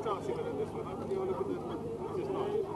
start similar to this one. I can go look at the just not.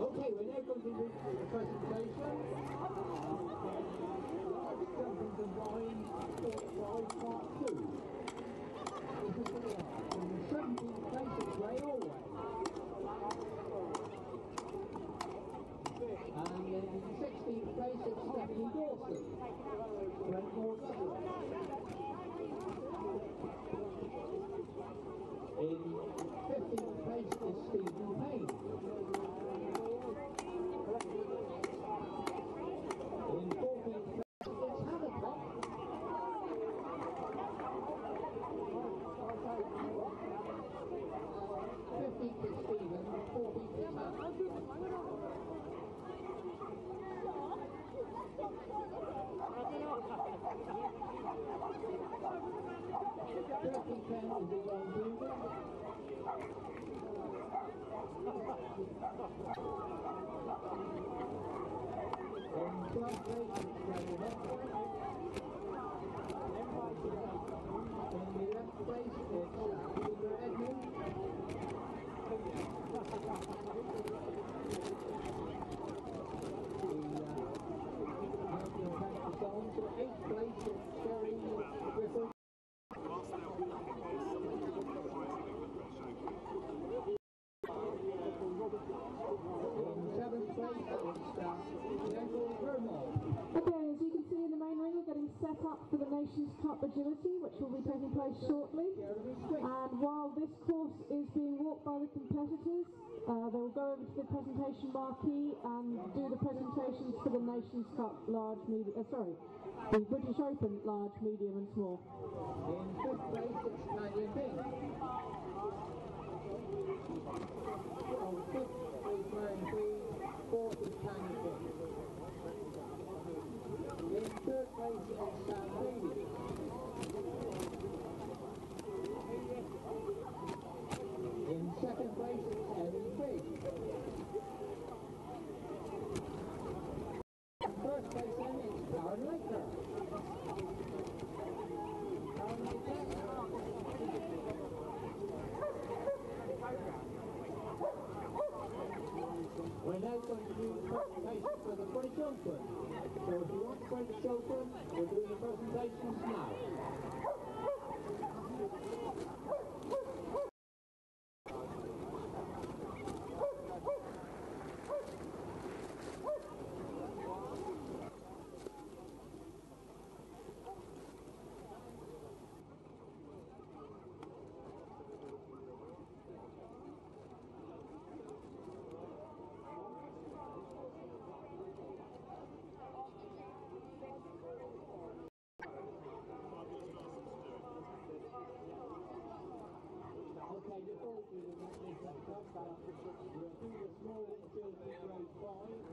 Okay, we're now going to do the presentation. Jumping to Wine Part 2. This is the 17th place of rail. starting 10 is the John Junior. In 12th place it's Gary Hopper. In the 11th place it's Peter Edmund. So on to 8th place it's Sherry Griffin. Whilst they're walking this, In 7th place it's Michael Vermont. Okay, as you can see in the main ring, we're getting set up for the Nations Cup Agility, which will be taking place shortly. And while this course is being walked by the competitors, they will go over to the presentation marquee and do the presentations for the Nations Cup large, medium, the British Open large, medium and small. In 5th place it's Tanya King. On 5th is Marion Queen, 4th is Tanya King. In 3rd place it's Sam Brady. In 2nd place it's Evan Figg. In 1st place then it's Karen Laker. Karen Laker. We're now going to do the presentation for the British Open. So if you want the British Open, we're doing the presentations now. Okay, before we do the next we'll do the small agility grade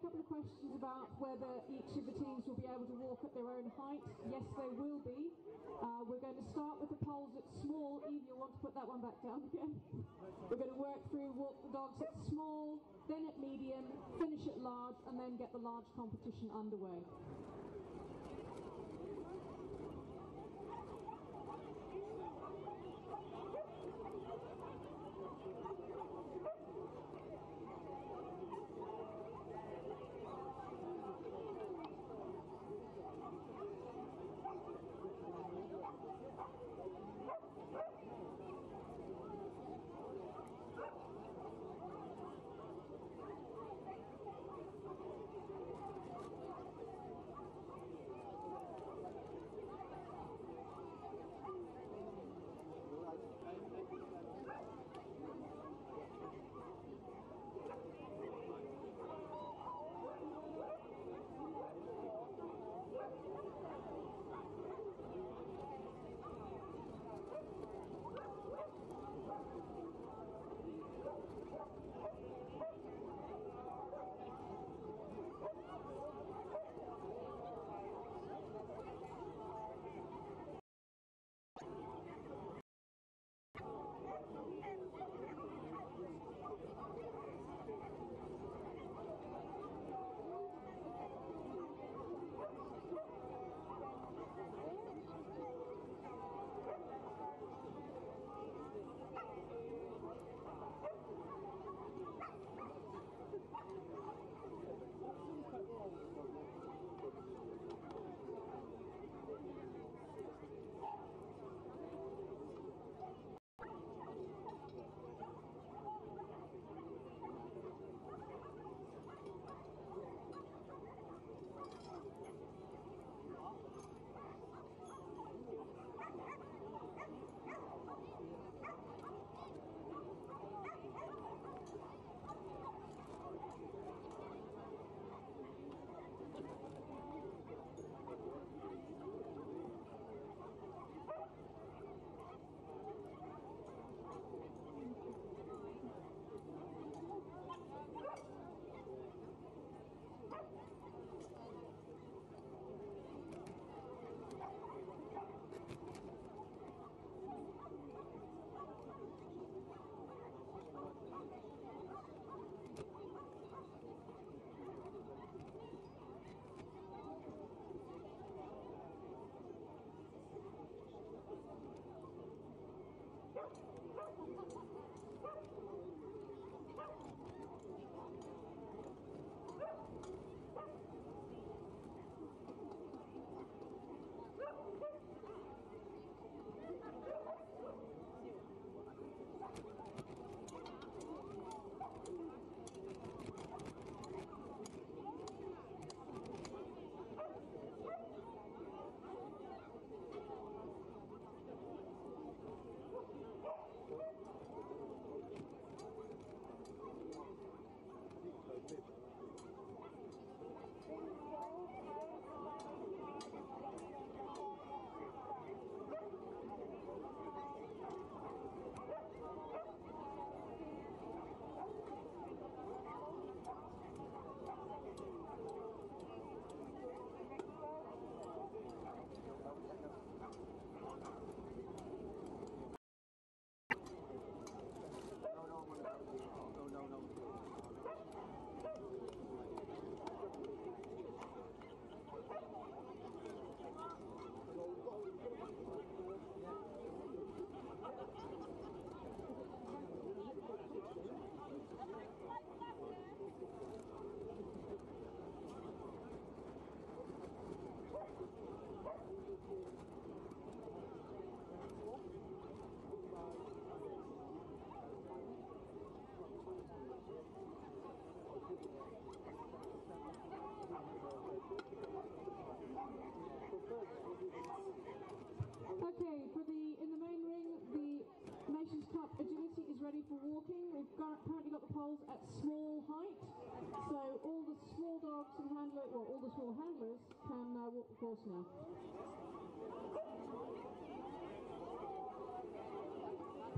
couple of questions about whether each of the teams will be able to walk at their own height. Yes, they will be. We're going to start with the poles at small. Eve, you'll want to put that one back down again. We're going to work through walk the dogs at small, then at medium, finish at large, and then get the large competition underway.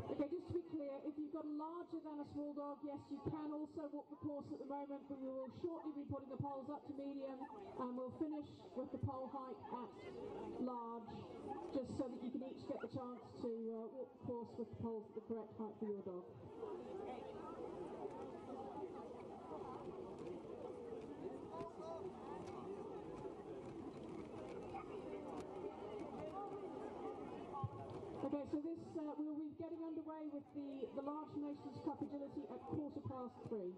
Okay, just to be clear, if you've got a larger than a small dog, yes, you can also walk the course at the moment, but we will shortly be putting the poles up to medium, and we'll finish with the pole height at large, just so that you can each get the chance to walk the course with the poles at the correct height for your dog. Okay, so this we'll be getting underway with the Large Nations Cup Agility at 3:15.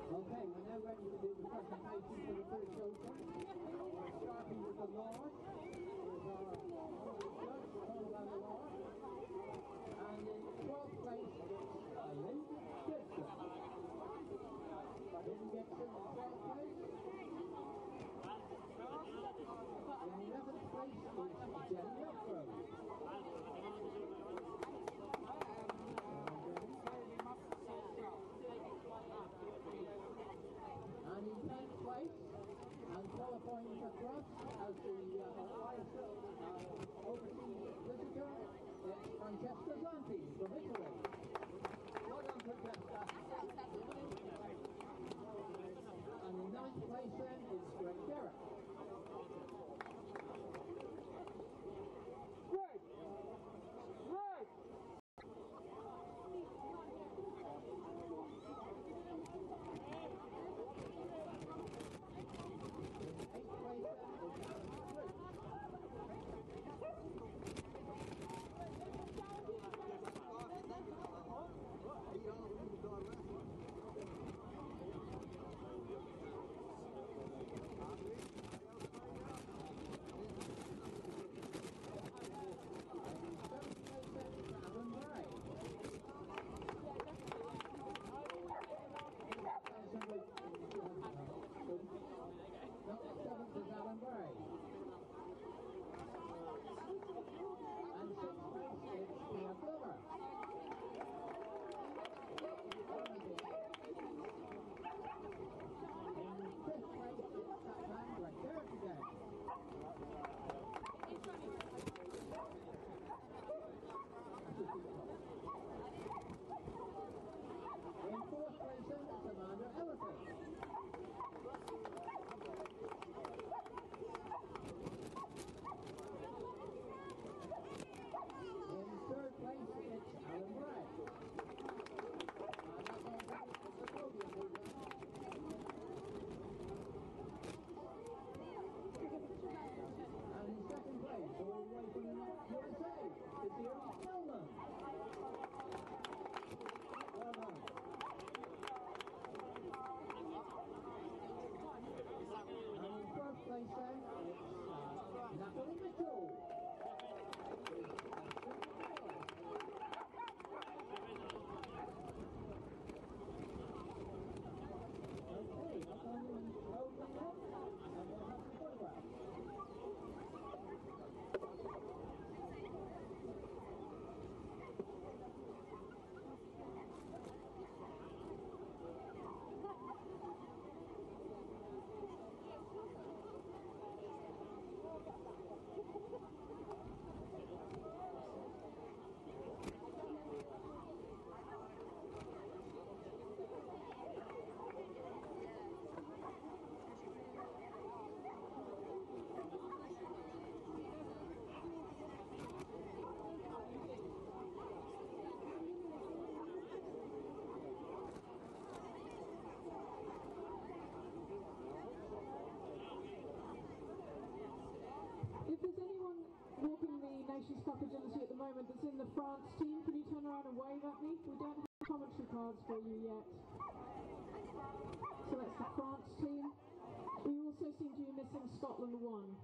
Okay, we're now ready to do the presentation for the British Open. We're starting with the Lord. There's our judge, Paul Lord. And in 12th place, Lynn Gibson. Lynn Gibson in 12th place. In 11th place is Jenny Upgrove. And in 10th place, and qualifying for cross as the highest overseas visitor, it's Francesca Zanti from Italy. Well done, Francesca. And in 9th place then is Greg Derrick. Cup Agility at the moment that's in the France team. Can you turn around and wave at me? We don't have commentary cards for you yet. So that's the France team. We also seem to be missing Scotland 1.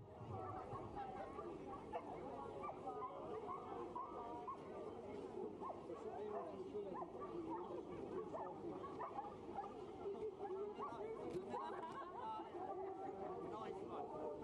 Nice one.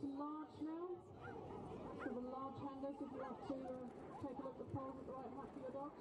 to large now. So the large handers, if you want to take a look at the poles at the right height for your dogs.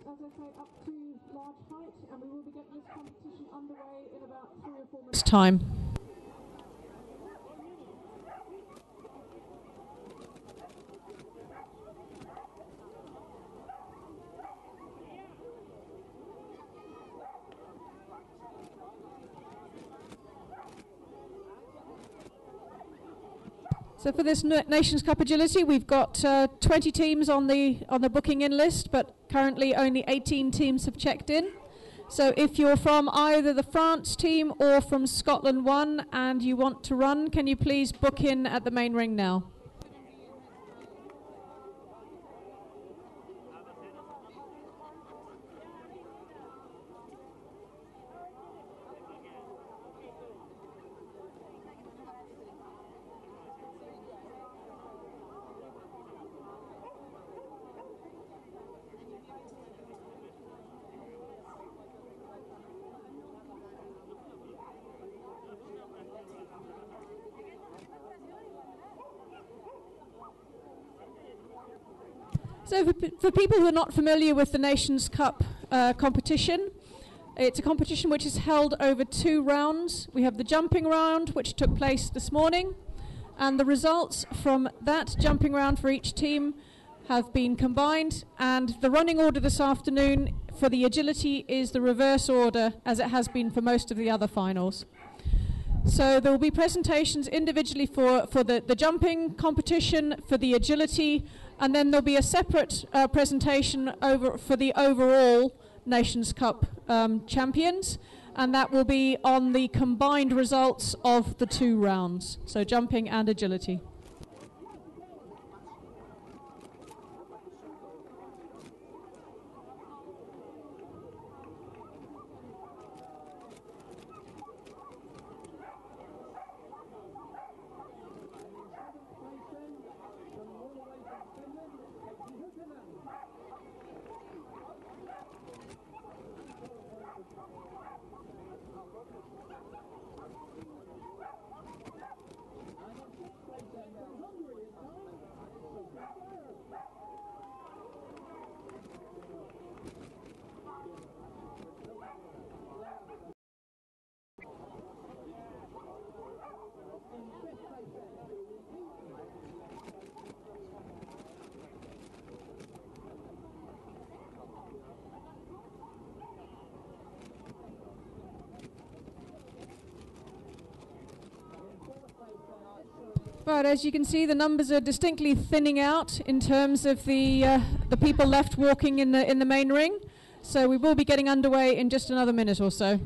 As I say, up to large height, and we will be getting this competition underway in about 3 or 4 minutes' time. So for this Nations Cup Agility, we've got 20 teams on the booking in list, but currently only 18 teams have checked in. So if you're from either the France team or from Scotland 1 and you want to run, can you please book in at the main ring now? So for people who are not familiar with the Nations Cup competition, it's a competition which is held over 2 rounds. We have the jumping round, which took place this morning, and the results from that jumping round for each team have been combined, and the running order this afternoon for the agility is the reverse order, as it has been for most of the other finals. So there will be presentations individually for the jumping competition, for the agility, and then there'll be a separate presentation for the overall Nations Cup champions, and that will be on the combined results of the 2 rounds, so jumping and agility. But as you can see, the numbers are distinctly thinning out in terms of the people left walking in the main ring. So we will be getting underway in just another minute or so.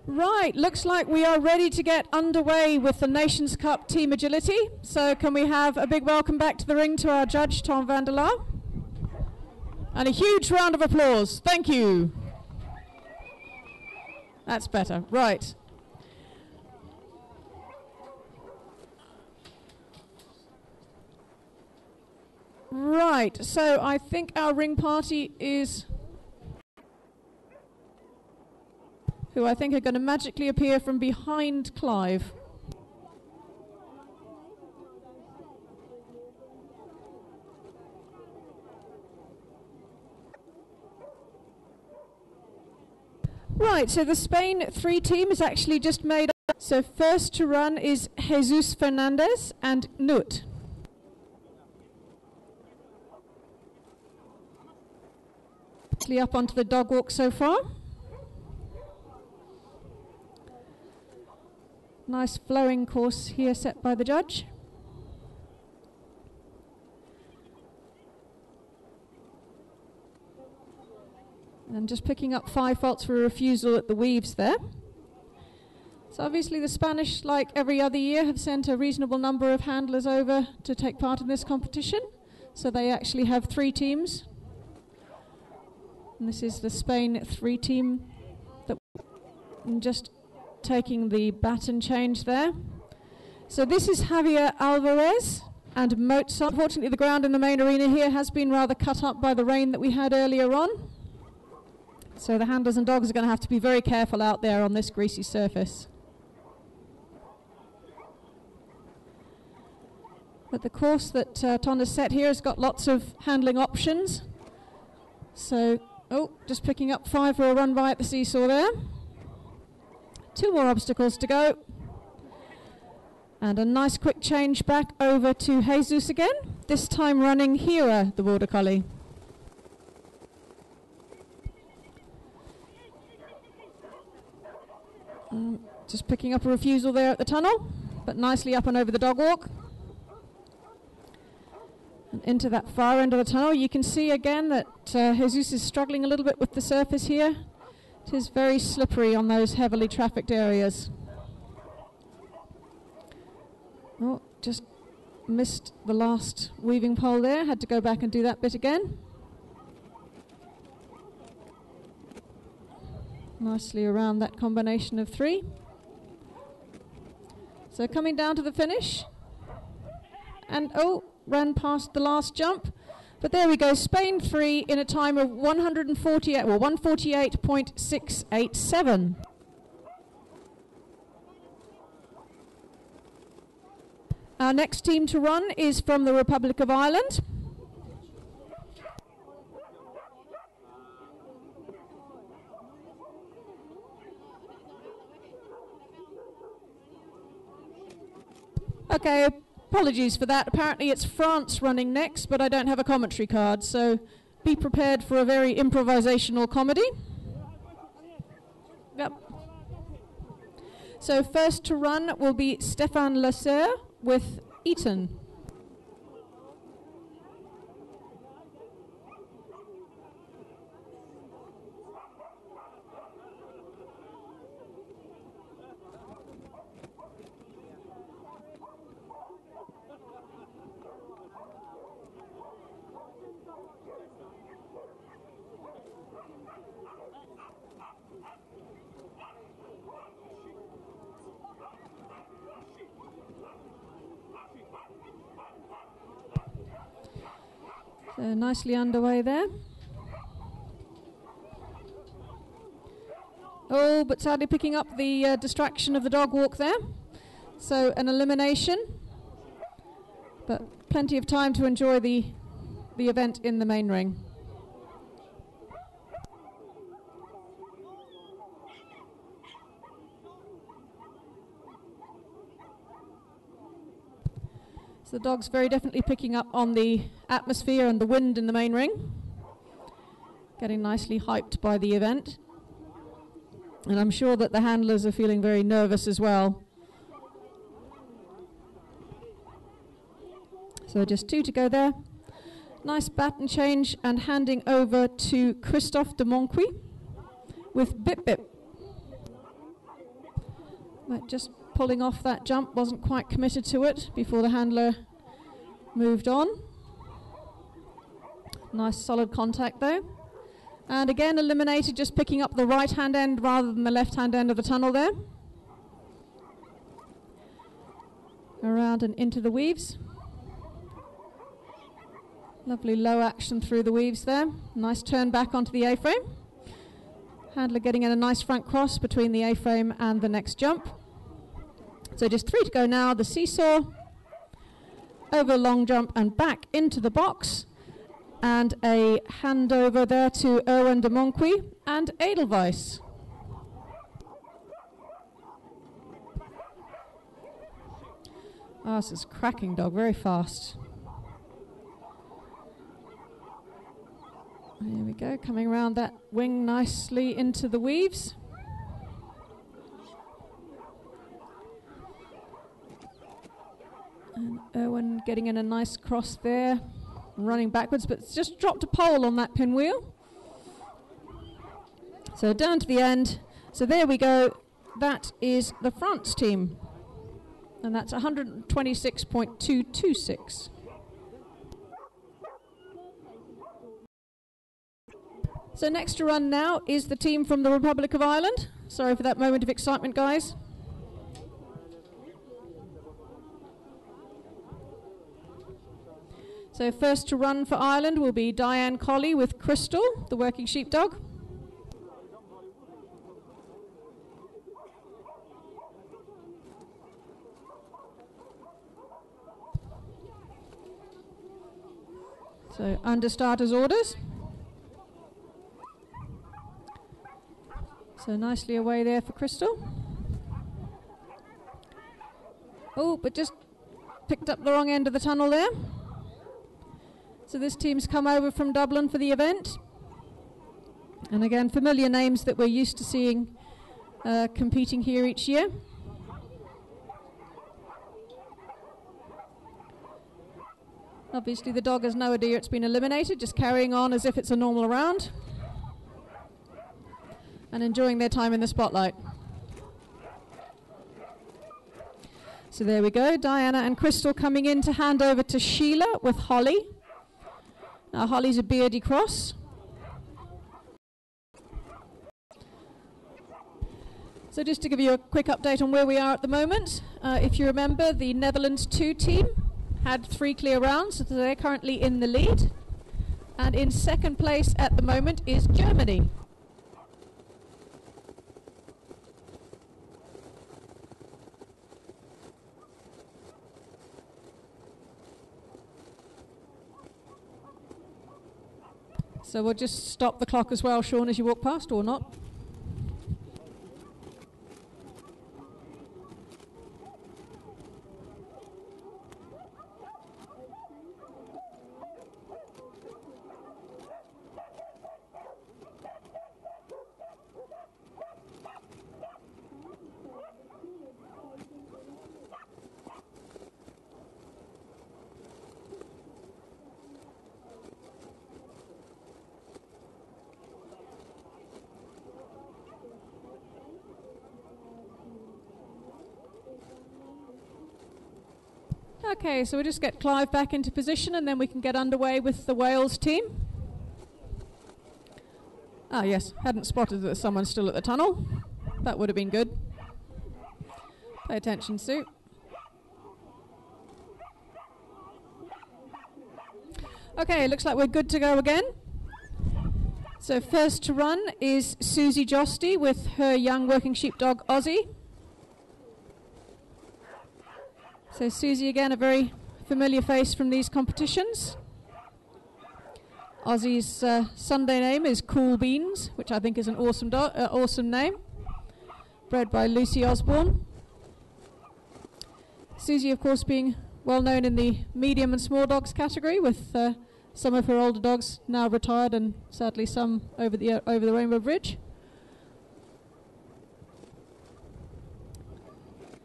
Right, looks like we are ready to get underway with the Nations Cup Team Agility. So can we have a big welcome back to the ring to our judge, Tom van der Laar? And a huge round of applause. Thank you. That's better. Right. Right, so I think our ring party is... who I think are going to magically appear from behind Clive. Right, so the Spain 3 team is actually just made up. So first to run is Jesus Fernandez and Nut. Up onto the dog walk so far. Nice flowing course here set by the judge. And just picking up 5 faults for a refusal at the weaves there. So obviously the Spanish, like every other year, have sent a reasonable number of handlers over to take part in this competition. So they actually have 3 teams. And this is the Spain 3 team. And just taking the baton change there. So this is Javier Alvarez and Mozart. Unfortunately, the ground in the main arena here has been rather cut up by the rain that we had earlier on. So the handlers and dogs are going to have to be very careful out there on this greasy surface. But the course that Ton has set here has got lots of handling options. So, just picking up 5 for a run by at the seesaw there. 2 more obstacles to go. And a nice quick change back over to Jesus again, this time running Hira, the Border Collie. Just picking up a refusal there at the tunnel, but nicely up and over the dog walk. And into that far end of the tunnel. You can see again that Jesus is struggling a little bit with the surface here. It is very slippery on those heavily trafficked areas. Oh, just missed the last weaving pole there. Had to go back and do that bit again. Nicely around that combination of three. So coming down to the finish. And ran past the last jump. But there we go, Spain 3 in a time of 148.687. Our next team to run is from the Republic of Ireland. Okay, apologies for that. Apparently it's France running next, but I don't have a commentary card, so be prepared for a very improvisational comedy. Yep. So first to run will be Stéphane Lasserre with Eton. So nicely underway there. Oh, but sadly picking up the distraction of the dog walk there. So an elimination. But plenty of time to enjoy the event in the main ring. So the dog's very definitely picking up on the atmosphere and the wind in the main ring. Getting nicely hyped by the event. And I'm sure that the handlers are feeling very nervous as well. So just 2 to go there. Nice baton change and handing over to Christophe de Moncuy with Bip Bip. But just pulling off that jump, wasn't quite committed to it before the handler moved on. Nice solid contact though. And again eliminated, just picking up the right hand end rather than the left hand end of the tunnel there. Around and into the weaves. Lovely low action through the weaves there. Nice turn back onto the A-frame. Handler getting in a nice front cross between the A-frame and the next jump. So just 3 to go now. The seesaw, over long jump and back into the box. And a handover there to Erwin de Moncuy and Edelweiss. Oh, this is cracking dog, very fast. There we go, coming around that wing nicely into the weaves. And Erwin getting in a nice cross there, running backwards, but it's just dropped a pole on that pinwheel. So down to the end. So there we go. That is the France team. And that's 126.226. So next to run now is the team from the Republic of Ireland. Sorry for that moment of excitement, guys. So first to run for Ireland will be Diane Colley with Crystal, the working sheepdog. So under starters orders. So nicely away there for Crystal. Oh, but just picked up the wrong end of the tunnel there. So this team's come over from Dublin for the event. And again, familiar names that we're used to seeing competing here each year. Obviously the dog has no idea it's been eliminated, just carrying on as if it's a normal round and enjoying their time in the spotlight. So there we go, Diana and Crystal coming in to hand over to Sheila with Holly. Now Holly's a beardy cross. So just to give you a quick update on where we are at the moment, if you remember, the Netherlands 2 team had 3 clear rounds, so they're currently in the lead. And in second place at the moment is Germany. So we'll just stop the clock as well, Sean, as you walk past, or not. Okay, so we'll just get Clive back into position and then we can get underway with the Wales team. Ah yes, hadn't spotted that someone's still at the tunnel. That would have been good. Pay attention, Sue. Okay, looks like we're good to go again. So first to run is Susie Josty with her young working sheepdog Ozzy. So Susie again, a very familiar face from these competitions. Ozzy's Sunday name is Cool Beans, which I think is an awesome name. Bred by Lucy Osborne. Susie, of course, being well known in the medium and small dogs category, with some of her older dogs now retired and sadly some over the Rainbow Bridge.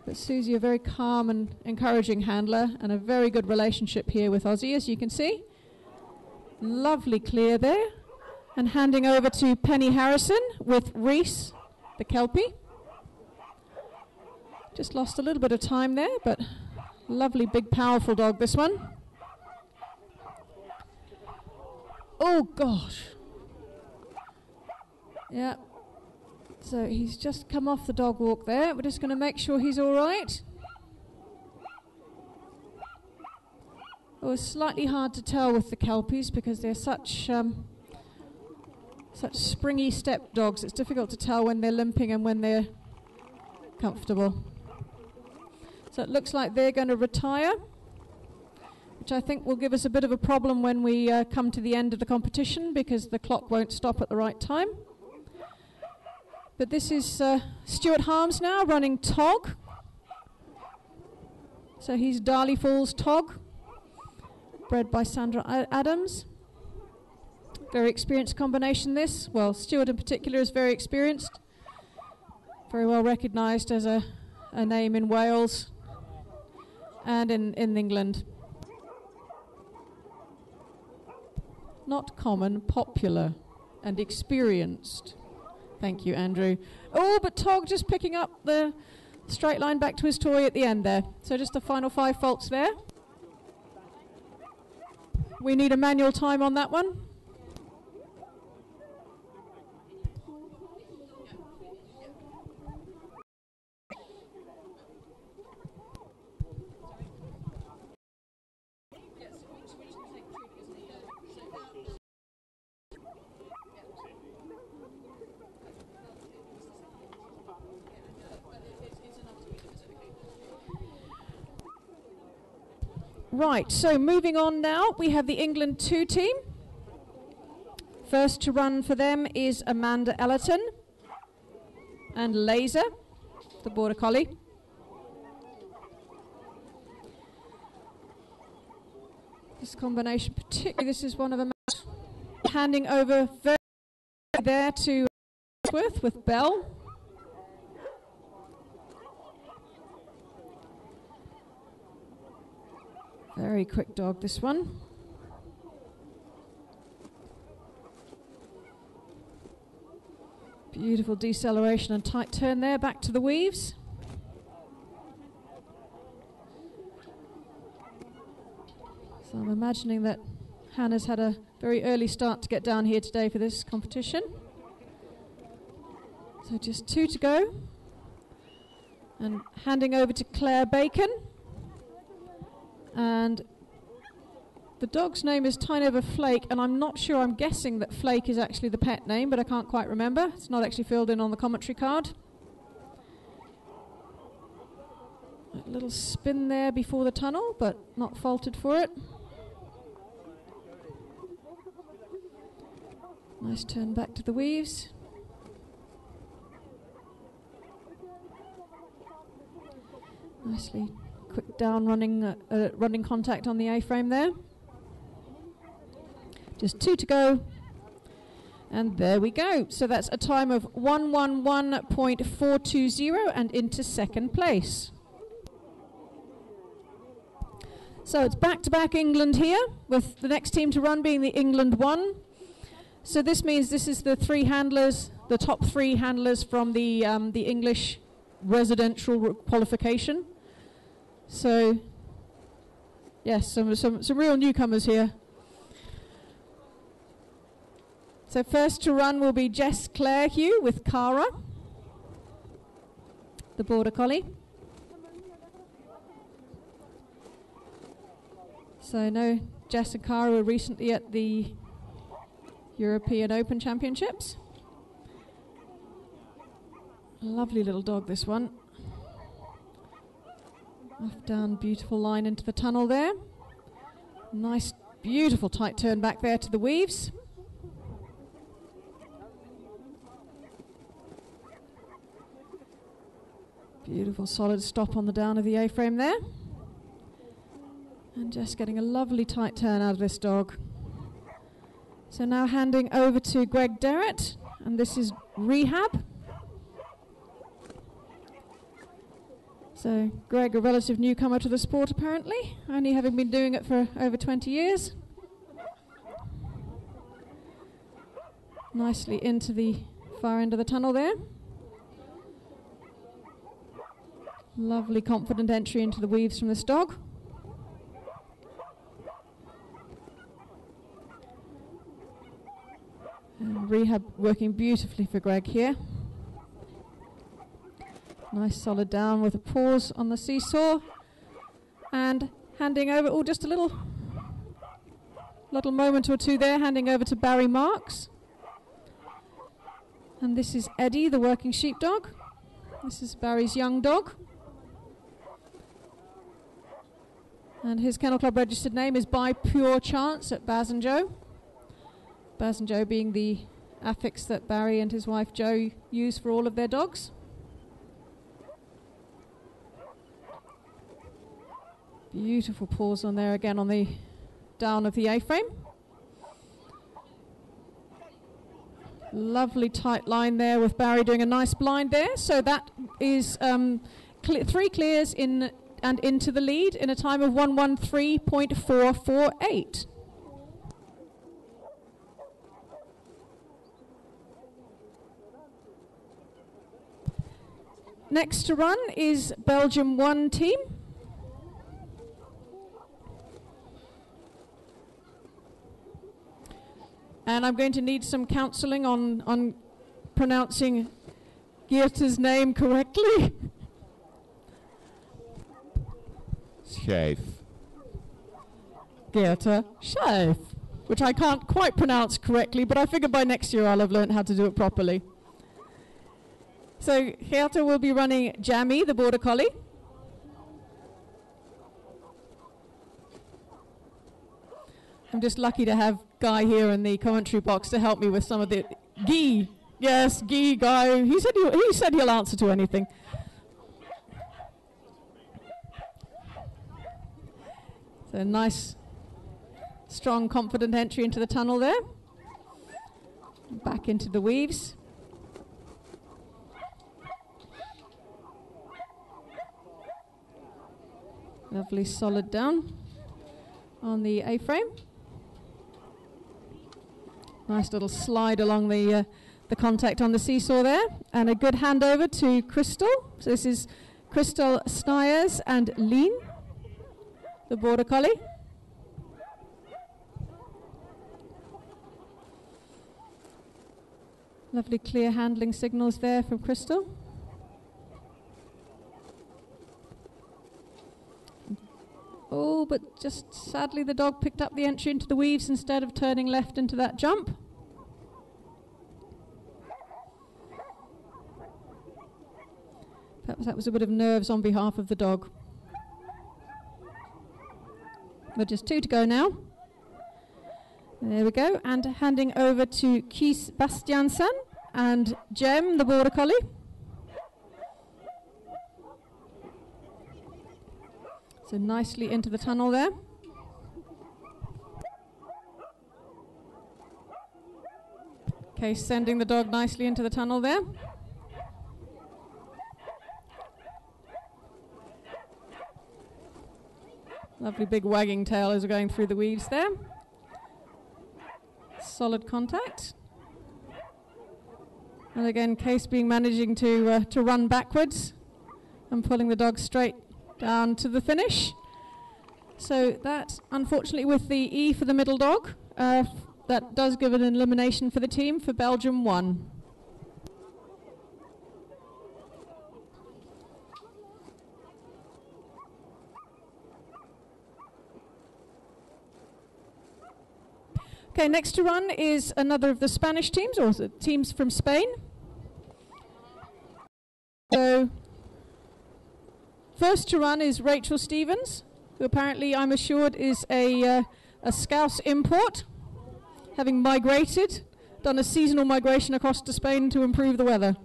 But Susie, a very calm and encouraging handler, and a very good relationship here with Ozzy, as you can see. Lovely clear there. And handing over to Penny Harrison with Reese, the Kelpie. Just lost a little bit of time there, but lovely, big, powerful dog, this one. Oh, gosh. Yeah. So he's just come off the dog walk there. We're just going to make sure he's all right. Oh, it's slightly hard to tell with the Kelpies because they're such springy step dogs. It's difficult to tell when they're limping and when they're comfortable. So it looks like they're going to retire, which I think will give us a bit of a problem when we come to the end of the competition because the clock won't stop at the right time. But this is Stuart Harms now running Tog. So he's Darley Falls Tog, bred by Sandra Adams. Very experienced combination this. Well, Stuart in particular is very experienced. Very well recognised as a name in Wales and in England. Not common, popular and experienced. Thank you, Andrew. Oh, but Tog just picking up the straight line back to his toy at the end there. So just the final 5 faults there. We need a manual time on that one. Right, so moving on now, we have the England 2 team. First to run for them is Amanda Ellerton and Laser, the Border Collie. This combination particularly, this is one of them. Handing over very there to Worth with Bell. Very quick dog, this one. Beautiful deceleration and tight turn there, back to the weaves. So I'm imagining that Hannah's had a very early start to get down here today for this competition. So just 2 to go. And handing over to Claire Bacon. And the dog's name is Tiny Over Flake, and I'm not sure, I'm guessing that Flake is actually the pet name, but I can't quite remember. It's not actually filled in on the commentary card. A little spin there before the tunnel, but not faulted for it. Nice turn back to the weaves. Nicely quick down running contact on the A-frame there. Just 2 to go. And there we go. So that's a time of 111.420 and into second place. So it's back-to-back England here, with the next team to run being the England 1. So this means this is the 3 handlers, the top 3 handlers from the English residential qualification. So, yes, some real newcomers here. So first to run will be Jess Clairhugh with Cara, the Border Collie. So I know Jess and Cara were recently at the European Open Championships. Lovely little dog, this one. Off down, beautiful line into the tunnel there. Nice, beautiful tight turn back there to the weaves. Beautiful solid stop on the down of the A-frame there. And just getting a lovely tight turn out of this dog. So now handing over to Greg Derrett, and this is Rehab. So Greg, a relative newcomer to the sport apparently, only having been doing it for over 20 years. Nicely into the far end of the tunnel there. Lovely confident entry into the weaves from this dog. And Rehab working beautifully for Greg here. Nice solid down with a pause on the seesaw. And handing over, just a little moment or two there, handing over to Barry Marks. And this is Eddie, the working sheepdog. This is Barry's young dog. And his Kennel Club registered name is By Pure Chance at Baz and Joe. Baz and Joe being the affix that Barry and his wife Jo use for all of their dogs. Beautiful pause on there again on the down of the A-frame. Lovely tight line there with Barry doing a nice blind there. So that is 3 clears in and into the lead in a time of 113.448. Next to run is Belgium 1 team. And I'm going to need some counselling on pronouncing Geerte's name correctly. Scheef. Geerte Scheef, which I can't quite pronounce correctly, but I figure by next year I'll have learned how to do it properly. So Geerte will be running Jamie, the Border Collie. I'm just lucky to have Guy here in the commentary box to help me with some of the... Guy, yes, Guy. He said he'll answer to anything. So nice, strong, confident entry into the tunnel there. Back into the weaves. Lovely solid down. on the A-frame. Nice little slide along the contact on the seesaw there, and a good handover to Crystal. So this is Crystal Stiers and Lean, the Border Collie. Lovely clear handling signals there from Crystal. Oh, but just sadly the dog picked up the entry into the weaves instead of turning left into that jump. Perhaps that was a bit of nerves on behalf of the dog. But just 2 to go now. There we go, and handing over to Kees Bastiansen and Jem, the Border Collie. So nicely into the tunnel there. Okay, sending the dog nicely into the tunnel there. Lovely big wagging tail as we're going through the weaves there. Solid contact. And again, Case managing to run backwards and pulling the dog straight down to the finish. So that, unfortunately, with the E for the middle dog, that does give it an elimination for the team for Belgium 1. Okay, next to run is another of the Spanish teams, or the teams from Spain. So, first to run is Rachel Stevens, who apparently, I'm assured, is a Scouse import, having migrated, done a seasonal migration across to Spain to improve the weather,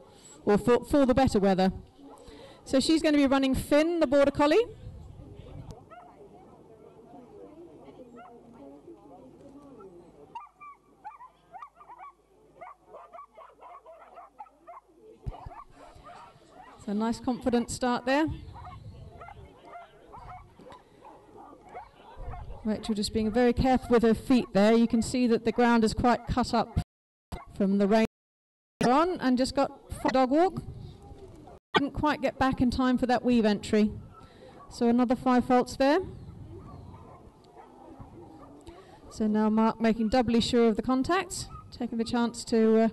or for the better weather. So she's going to be running Finn, the Border Collie. So nice confident start there. Rachel just being very careful with her feet there. You can see that the ground is quite cut up from the rain on, and just got dog walk. Didn't quite get back in time for that weave entry. So another 5 faults there. So now Mark making doubly sure of the contacts, taking the chance to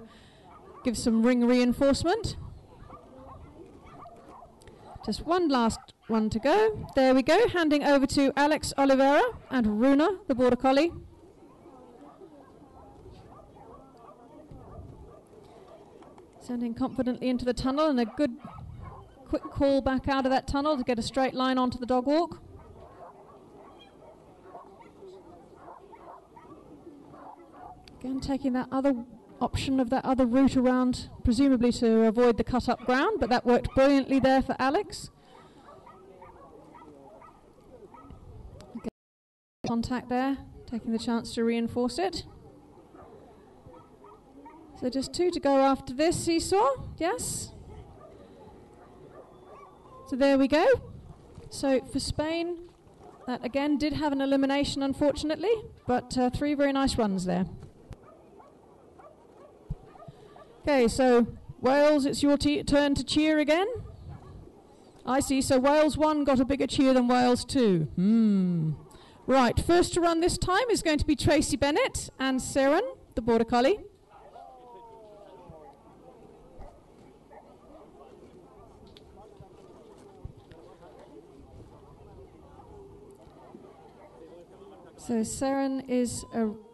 give some ring reinforcement. Just one last one to go. There we go, handing over to Alex Oliveira and Runa, the Border Collie. Sending confidently into the tunnel, and a good quick call back out of that tunnel to get a straight line onto the dog walk. Again, taking that other option of that other route around, presumably to avoid the cut-up ground, but that worked brilliantly there for Alex. Again, contact there, taking the chance to reinforce it. So just 2 to go after this seesaw, yes. So there we go. So for Spain, that again did have an elimination unfortunately, but 3 very nice runs there. Okay, so Wales, it's your turn to cheer again. I see, so Wales 1 got a bigger cheer than Wales 2. Right, first to run this time is going to be Tracy Bennett and Seren, the Border Collie. So Seren is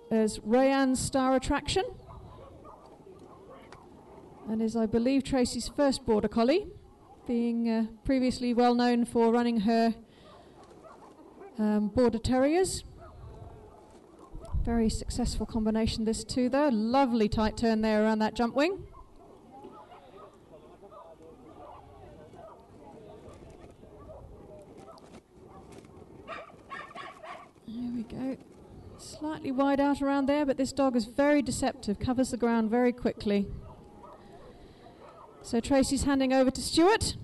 Rayanne's star attraction, and is, I believe, Tracy's first Border Collie, being previously well known for running her Border Terriers. Very successful combination this too though. Lovely tight turn there around that jump wing. There we go. Slightly wide out around there, but this dog is very deceptive, covers the ground very quickly. So Tracy's handing over to Stuart,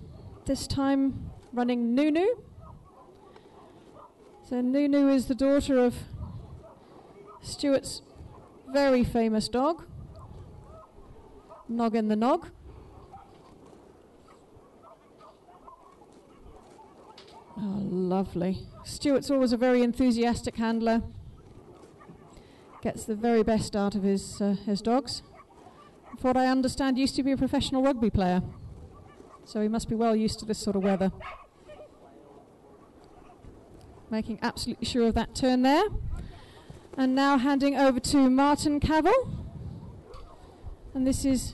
this time running Nunu. So Nunu is the daughter of Stuart's very famous dog, Noggin the Nog. Oh, lovely. Stuart's always a very enthusiastic handler. Gets the very best out of his dogs. For what I understand, used to be a professional rugby player. So he must be well used to this sort of weather. Making absolutely sure of that turn there. And now handing over to Martin Cavell. And this is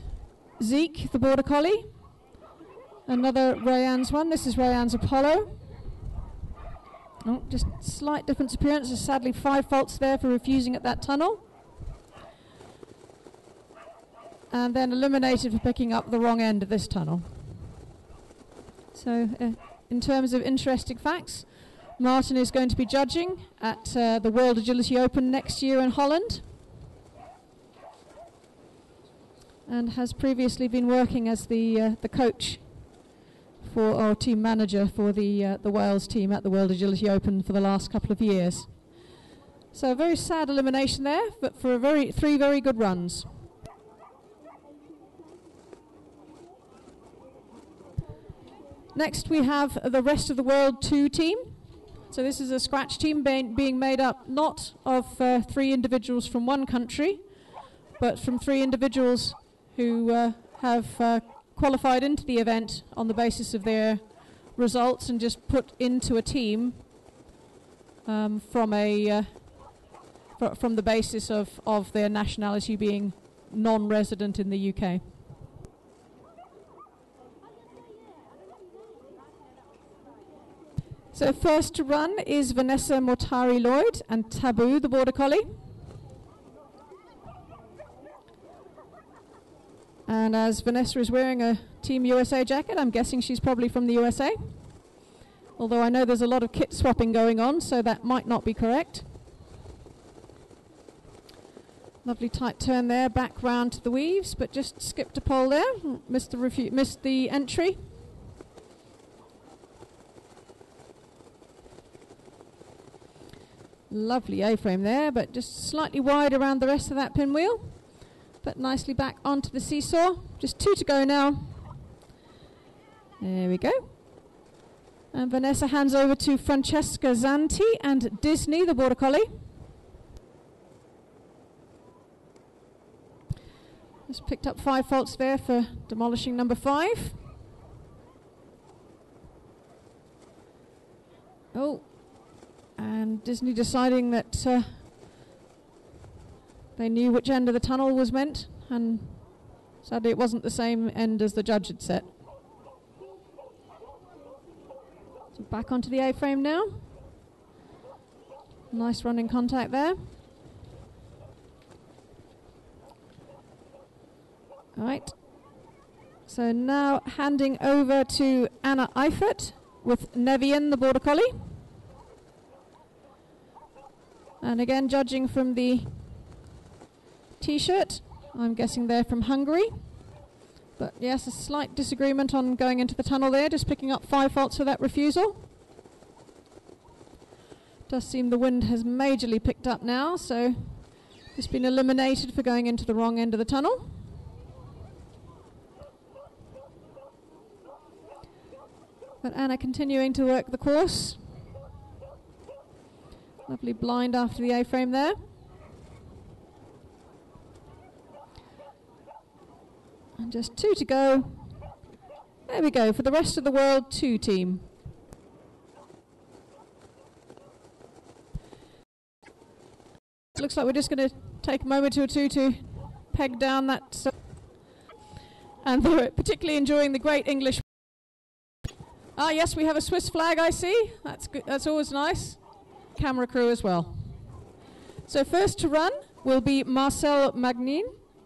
Zeke, the Border Collie. Another Rayanne's one. This is Rayanne's Apollo. Oh, just slight difference appearance. There's sadly 5 faults there for refusing at that tunnel. And then eliminated for picking up the wrong end of this tunnel. So in terms of interesting facts, Martin is going to be judging at the World Agility Open next year in Holland. And has previously been working as the coach for our team manager for the Wales team at the World Agility Open for the last couple of years. So a very sad elimination there, but for 3 very good runs. Next we have the Rest of the World 2 team. So this is a scratch team being made up not of 3 individuals from one country, but from 3 individuals who have qualified into the event on the basis of their results and just put into a team from the basis of their nationality being non-resident in the UK. So first to run is Vanessa Mortari-Lloyd and Taboo, the Border Collie. And as Vanessa is wearing a Team USA jacket, I'm guessing she's probably from the USA. Although I know there's a lot of kit swapping going on, so that might not be correct. Lovely tight turn there, back round to the weaves, but just skipped a pole there. Missed the entry. Lovely A-frame there, but just slightly wide around the rest of that pinwheel. But nicely back onto the seesaw. Just 2 to go now. There we go. And Vanessa hands over to Francesca Zanti and Disney, the Border Collie. Just picked up 5 faults there for demolishing number 5. Oh. And Disney deciding that they knew which end of the tunnel was meant, and sadly it wasn't the same end as the judge had set. So back onto the A-frame now. Nice running contact there. All right. So now handing over to Anna Eifert with Nevian, the Border Collie. And again, judging from the T-shirt, I'm guessing they're from Hungary. But yes, a slight disagreement on going into the tunnel there, just picking up 5 faults for that refusal. Does seem the wind has majorly picked up now, so it's been eliminated for going into the wrong end of the tunnel. But Anna continuing to work the course. Lovely blind after the A-frame there. And just 2 to go. There we go for the Rest of the World 2 team. Looks like we're just going to take a moment or two to peg down that. And they're particularly enjoying the great English. Ah, yes, we have a Swiss flag, I see. That's good. That's always nice. Camera crew as well. So first to run will be Marcel Magnin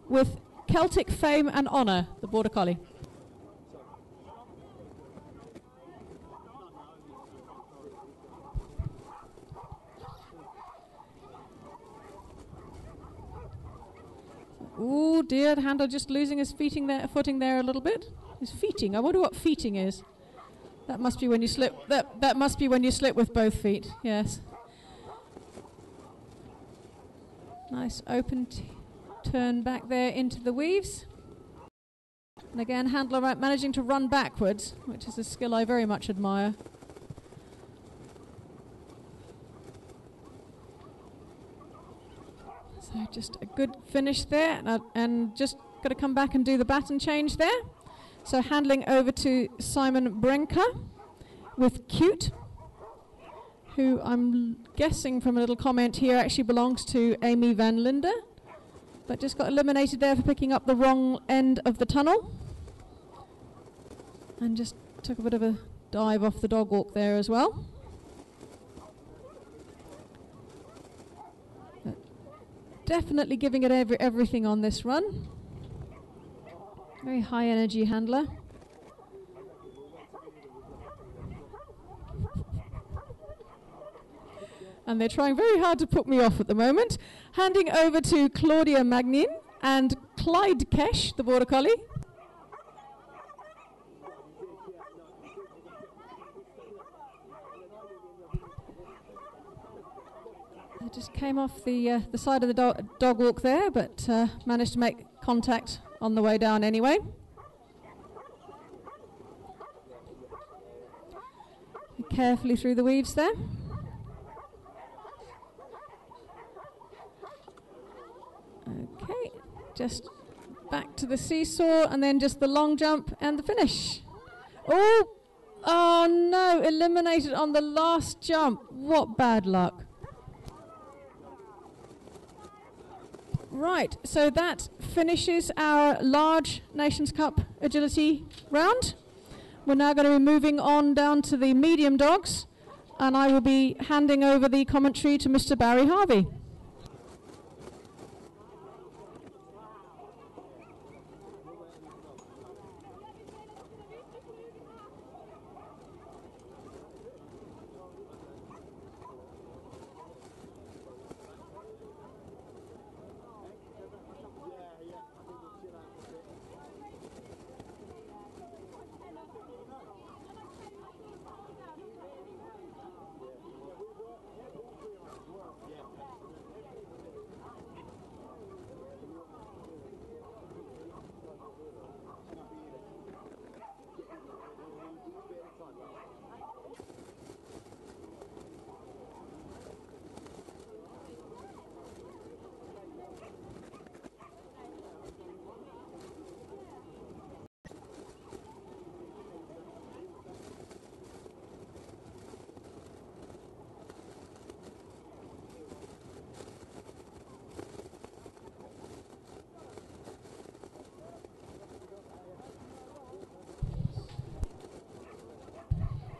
with Celtic Fame and Honour, the Border Collie. Oh dear, the handler just losing his footing there a little bit. His feeting. I wonder what feeting is. That must be when you slip. That must be when you slip with both feet. Yes. Nice open turn back there into the weaves. And again, handler managing to run backwards, which is a skill I very much admire. So just a good finish there, and just got to come back and do the baton change there. So handling over to Simon Brenker with Cute, who I'm guessing from a little comment here actually belongs to Amy Van Linde, but just got eliminated there for picking up the wrong end of the tunnel. And just took a bit of a dive off the dog walk there as well. But definitely giving it everything on this run. Very high energy handler. And they're trying very hard to put me off at the moment. Handing over to Claudia Magnin and Clyde Kesh, the Border Collie. I just came off the side of the dog walk there, but managed to make contact on the way down anyway. Carefully through the weaves there. Okay, just back to the seesaw and then just the long jump and the finish. Oh no, eliminated on the last jump. What bad luck. Right, so that finishes our large Nations Cup agility round. We're now going to be moving on down to the medium dogs, and I will be handing over the commentary to Mr. Barry Harvey.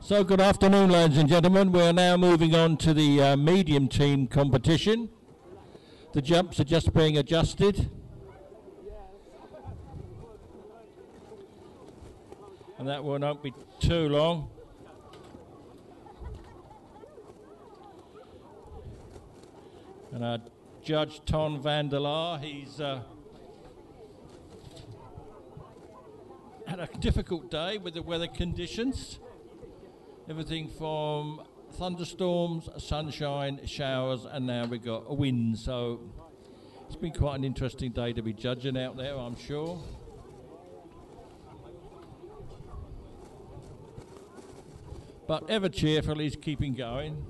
So good afternoon, ladies and gentlemen. We're now moving on to the medium team competition. The jumps are just being adjusted. And that will not be too long. And our judge, Ton van der Laar, he's had a difficult day with the weather conditions. Everything from thunderstorms, sunshine, showers, and now we've got a wind. So it's been quite an interesting day to be judging out there, I'm sure. But ever cheerful, he's keeping going.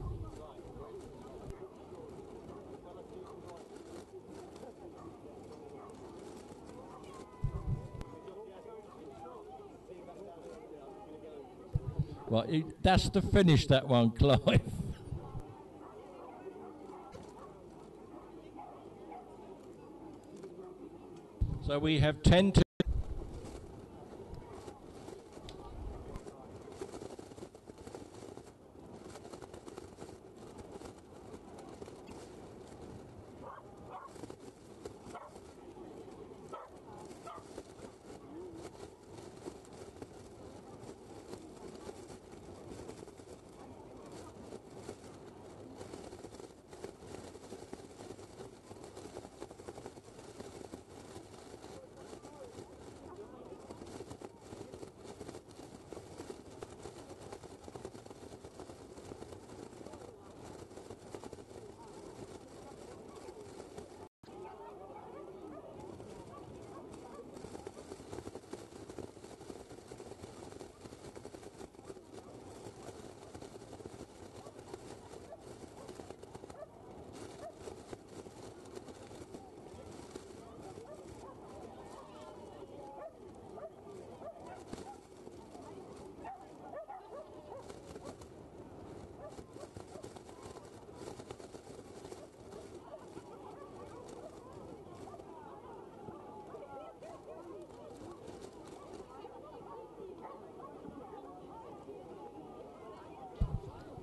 Well, that's the finish, that one, Clive. So we have 10 to...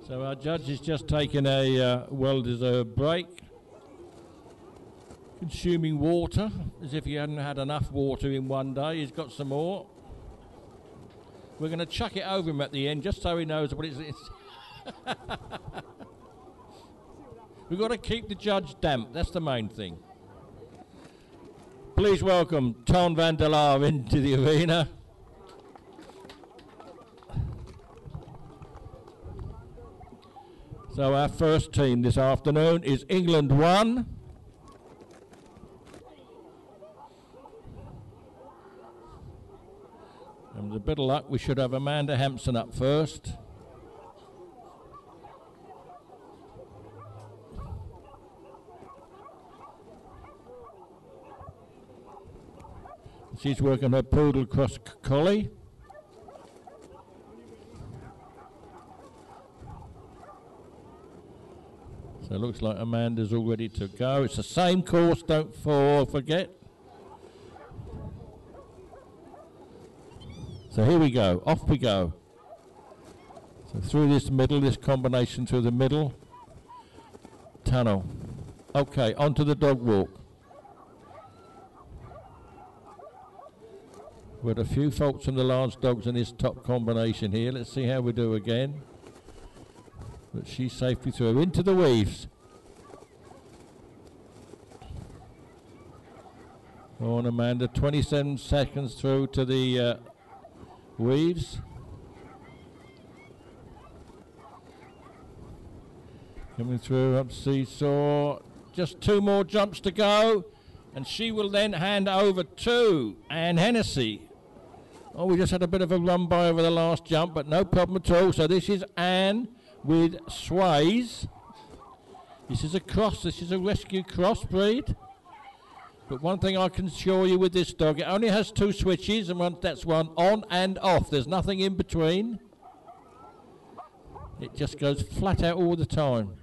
So our judge is just taking a well-deserved break, consuming water, as if he hadn't had enough water in one day. He's got some more. We're going to chuck it over him at the end, just so he knows what it's. We've got to keep the judge damp. That's the main thing. Please welcome Ton van der Laar into the arena. So our first team this afternoon is England 1. And with a bit of luck, we should have Amanda Hampson up first. She's working her poodle cross collie. So it looks like Amanda's all ready to go. It's the same course, don't forget. So here we go, off we go. So through this middle, this combination through the middle tunnel. Okay, onto the dog walk. We had a few faults from the large dogs in this top combination here. Let's see how we do again. But she's safely through into the weaves. On Amanda, 27 seconds through to the weaves. Coming through up seesaw. Just 2 more jumps to go. And she will then hand over to Anne Hennessy. Oh, we just had a bit of a run by over the last jump, but no problem at all. So this is Anne with Sways. This is a cross. This is a rescue crossbreed. But one thing I can assure you with this dog, it only has 2 switches, and that's one on and off. There's nothing in between. It just goes flat out all the time.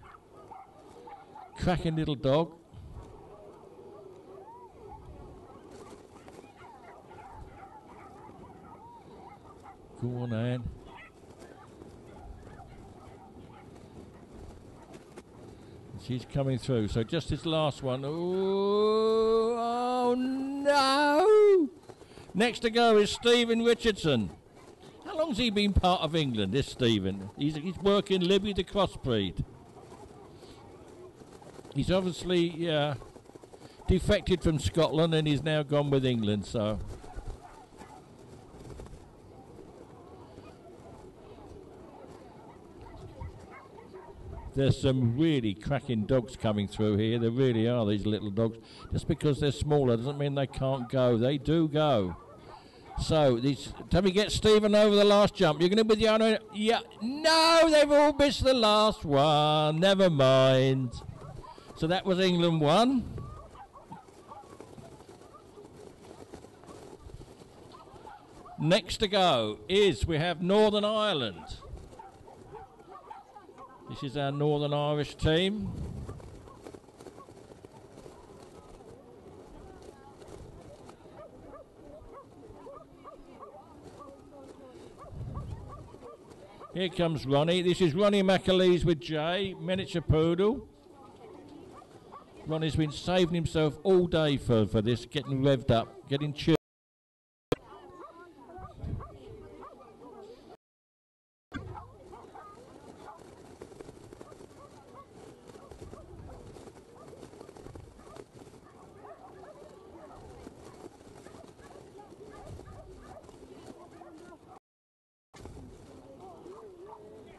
Cracking little dog. Go on, Anne. She's coming through. So just this last one. Ooh, oh no! Next to go is Stephen Richardson. How long's he been part of England, this Stephen? He's working Libby the crossbreed. He's obviously defected from Scotland and he's now gone with England, so. There's some really cracking dogs coming through here. There really are, these little dogs. Just because they're smaller doesn't mean they can't go. They do go. So, can we get Stephen over the last jump? You're going to be the other. Yeah. No, they've all missed the last one. Never mind. So that was England 1. Next to go is we have Northern Ireland. This is our Northern Irish team. Here comes Ronnie. This is Ronnie McAleese with Jay, miniature poodle. Ronnie's been saving himself all day for this, getting revved up, getting chilled.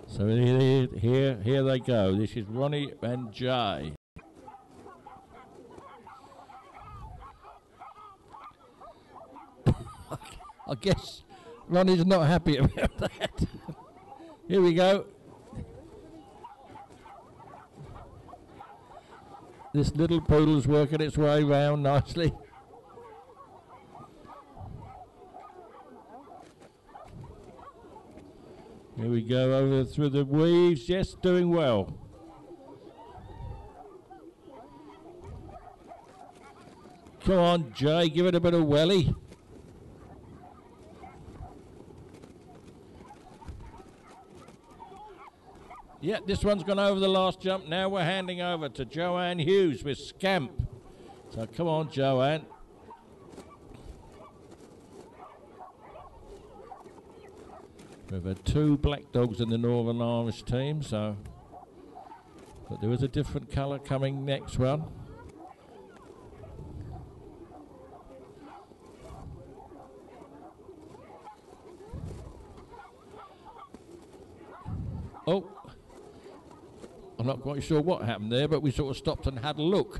So here they go. This is Ronnie and Jay. I guess Ronnie's not happy about that. Here we go. This little poodle's working its way round nicely. Here we go over through the weaves. Yes, doing well. Come on, Jay, give it a bit of welly. Yeah, this one's gone over the last jump. Now we're handing over to Joanne Hughes with Scamp. So come on, Joanne. We've had 2 black dogs in the Northern Irish team, so but there is a different colour coming next one. Oh, I'm not quite sure what happened there, but we sort of stopped and had a look.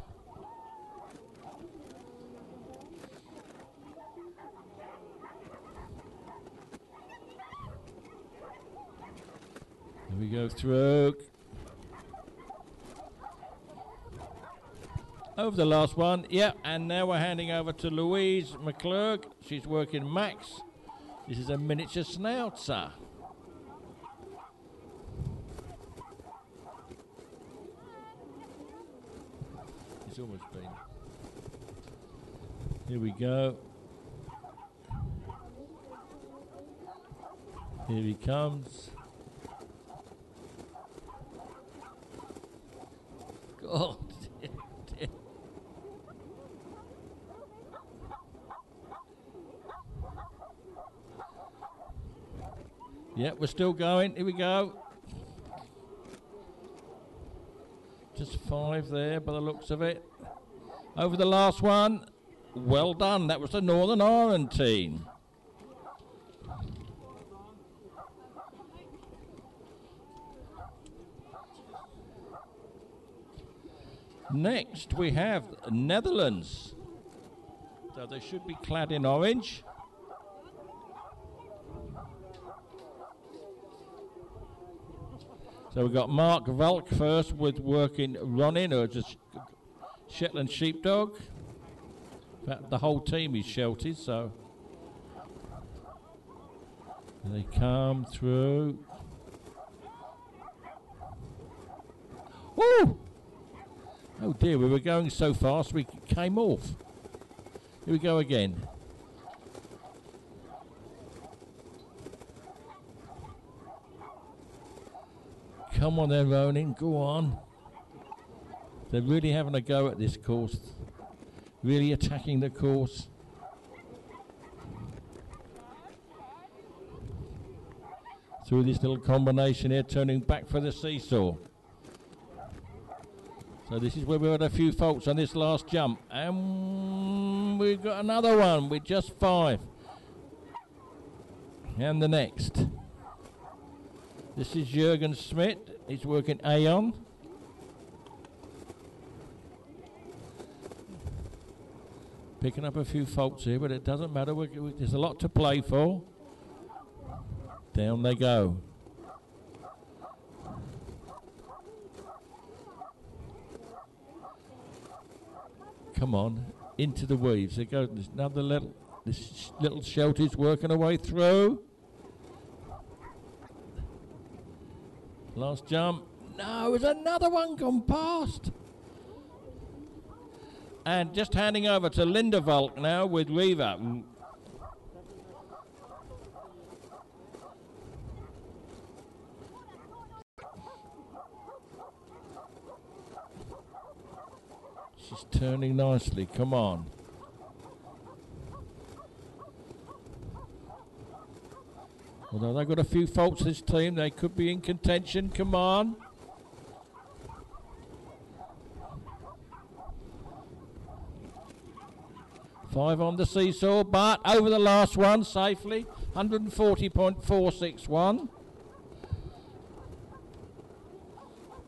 Here we go through. Over the last one, yeah, and now we're handing over to Louise McClurg. She's working Max. This is a miniature schnauzer. It's almost been. Here we go. Here he comes. God. Yeah, we're still going. Here we go. Just 5 there by the looks of it. Over the last one. Well done. That was the Northern Ireland team. Next we have Netherlands. So they should be clad in orange. So we've got Mark Valk first with working Ronin, or just Shetland sheepdog. In fact, the whole team is Shelties, so they come through. Woo! Oh dear, we were going so fast we came off. Here we go again. Come on then, Ronin, go on. They're really having a go at this course. Really attacking the course. Through this little combination here, turning back for the seesaw. So this is where we had a few faults on this last jump. And we've got another one with just 5. And the next. This is Jürgen Schmidt. He's working Aeon. Picking up a few faults here, but it doesn't matter. There's a lot to play for. Down they go. Come on, into the weaves. There goes another this little Shelties working her way through. Last jump. No, there's another one gone past. And just handing over to Linda Volk now with Reva. She's turning nicely. Come on. Although they've got a few faults, this team, they could be in contention. Come on. Five on the seesaw, but over the last one safely. 140.461.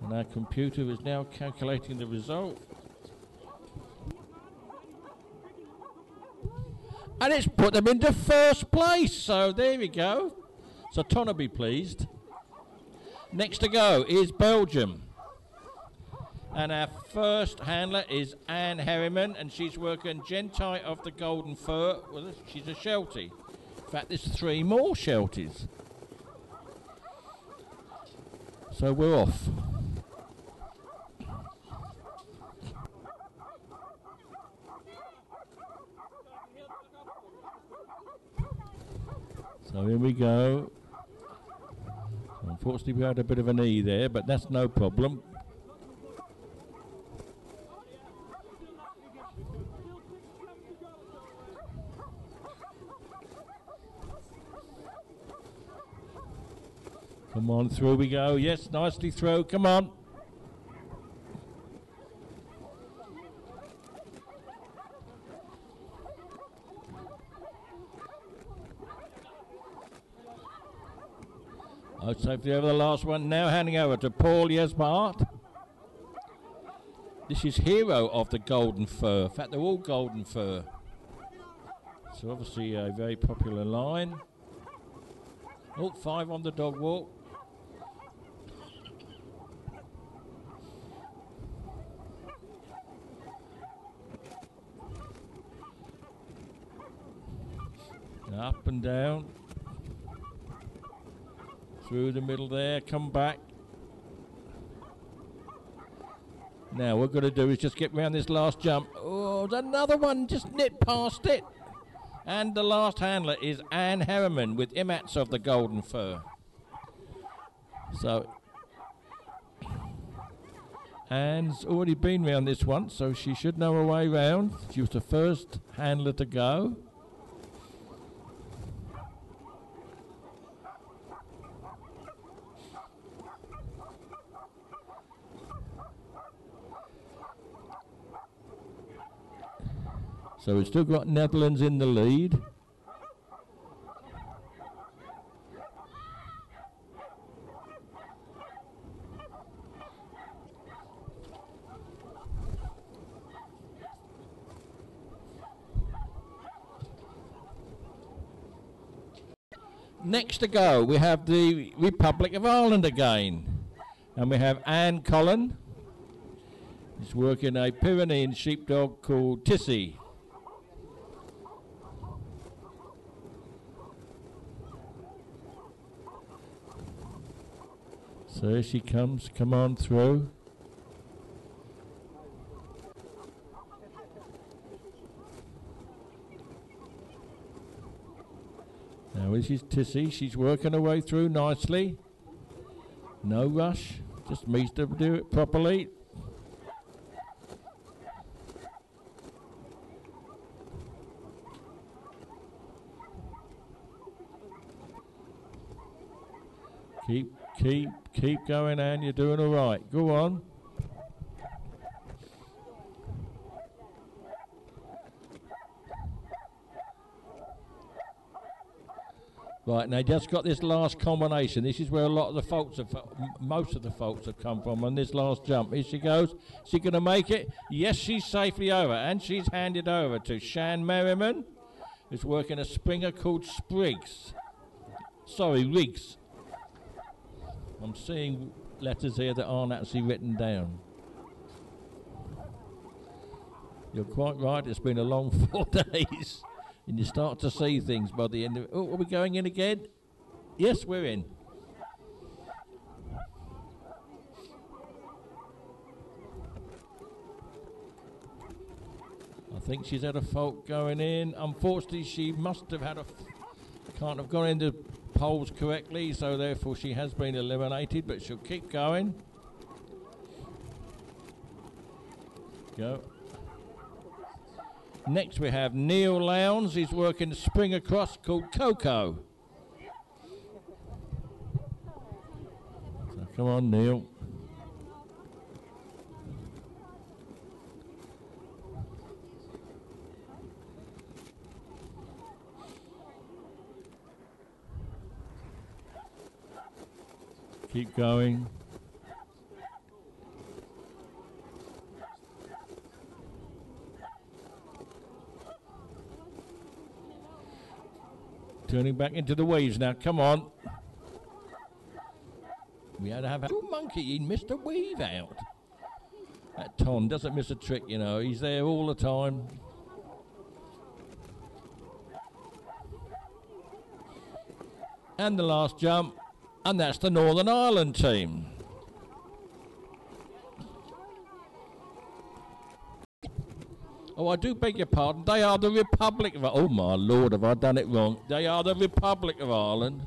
And our computer is now calculating the result. And it's put them into first place. So there we go. So Tonna be pleased. Next to go is Belgium. And our first handler is Anne Herriman, and she's working Gentai of the Golden Fur. Well, she's a Sheltie. In fact, there's 3 more Shelties. So we're off. So here we go. Unfortunately, we had a bit of an E there, but that's no problem. Come on, through we go. Yes, nicely through. Come on. Oh, safely over the last one. Now handing over to Paul Yesbart. This is Hero of the Golden Fur. In fact, they're all Golden Fur. So obviously a very popular line. Oh, 5 on the dog walk. Up and down. Through the middle there, come back. Now what we're going to do is just get round this last jump. Oh, another one, just nipped past it. And the last handler is Anne Harriman with Imats of the Golden Fur. So Anne's already been round this once, so she should know her way round. She was the first handler to go. So we've still got Netherlands in the lead. Next to go, we have the Republic of Ireland again. And we have Anne Cullen. She's working a Pyrenean sheepdog called Tissy. So here she comes, come on through. Now this is Tissy, she's working her way through nicely. No rush, just needs to do it properly. Keep going, Anne, you're doing all right. Go on. Right, now just got this last combination. This is where a lot of the faults have, most of the faults have come from on this last jump. Here she goes. Is she going to make it? Yes, she's safely over, and she's handed over to Shan Merriman, who's working a Springer called Riggs. I'm seeing letters here that aren't actually written down. You're quite right, it's been a long 4 days. And you start to see things by the end of it. Oh, are we going in again? Yes, we're in. I think she's had a fault going in. Unfortunately, she must have had can't have gone into poles correctly, so therefore she has been eliminated, but she'll keep going. Go. Next we have Neil Lowndes. He's working a Springer cross called Coco. So come on, Neil. Keep going. Turning back into the waves now. Come on. We had to have a monkey. He missed a weave out. That Ton doesn't miss a trick, you know. He's there all the time. And the last jump. And that's the Northern Ireland team. Oh, I do beg your pardon. They are the Republic of... Oh, my Lord, have I done it wrong? They are the Republic of Ireland.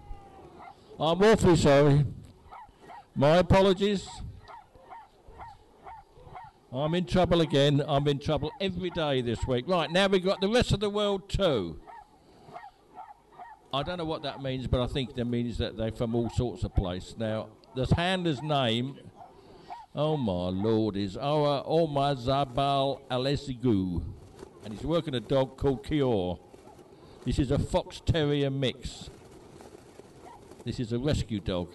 I'm awfully sorry. My apologies. I'm in trouble again. I'm in trouble every day this week. Right, now we've got the rest of the world too. I don't know what that means, but I think that means that they're from all sorts of places. Now, this handler's name, oh my lord, is Omar Zabal Alesigu. And he's working a dog called Kior. This is a Fox Terrier mix. This is a rescue dog.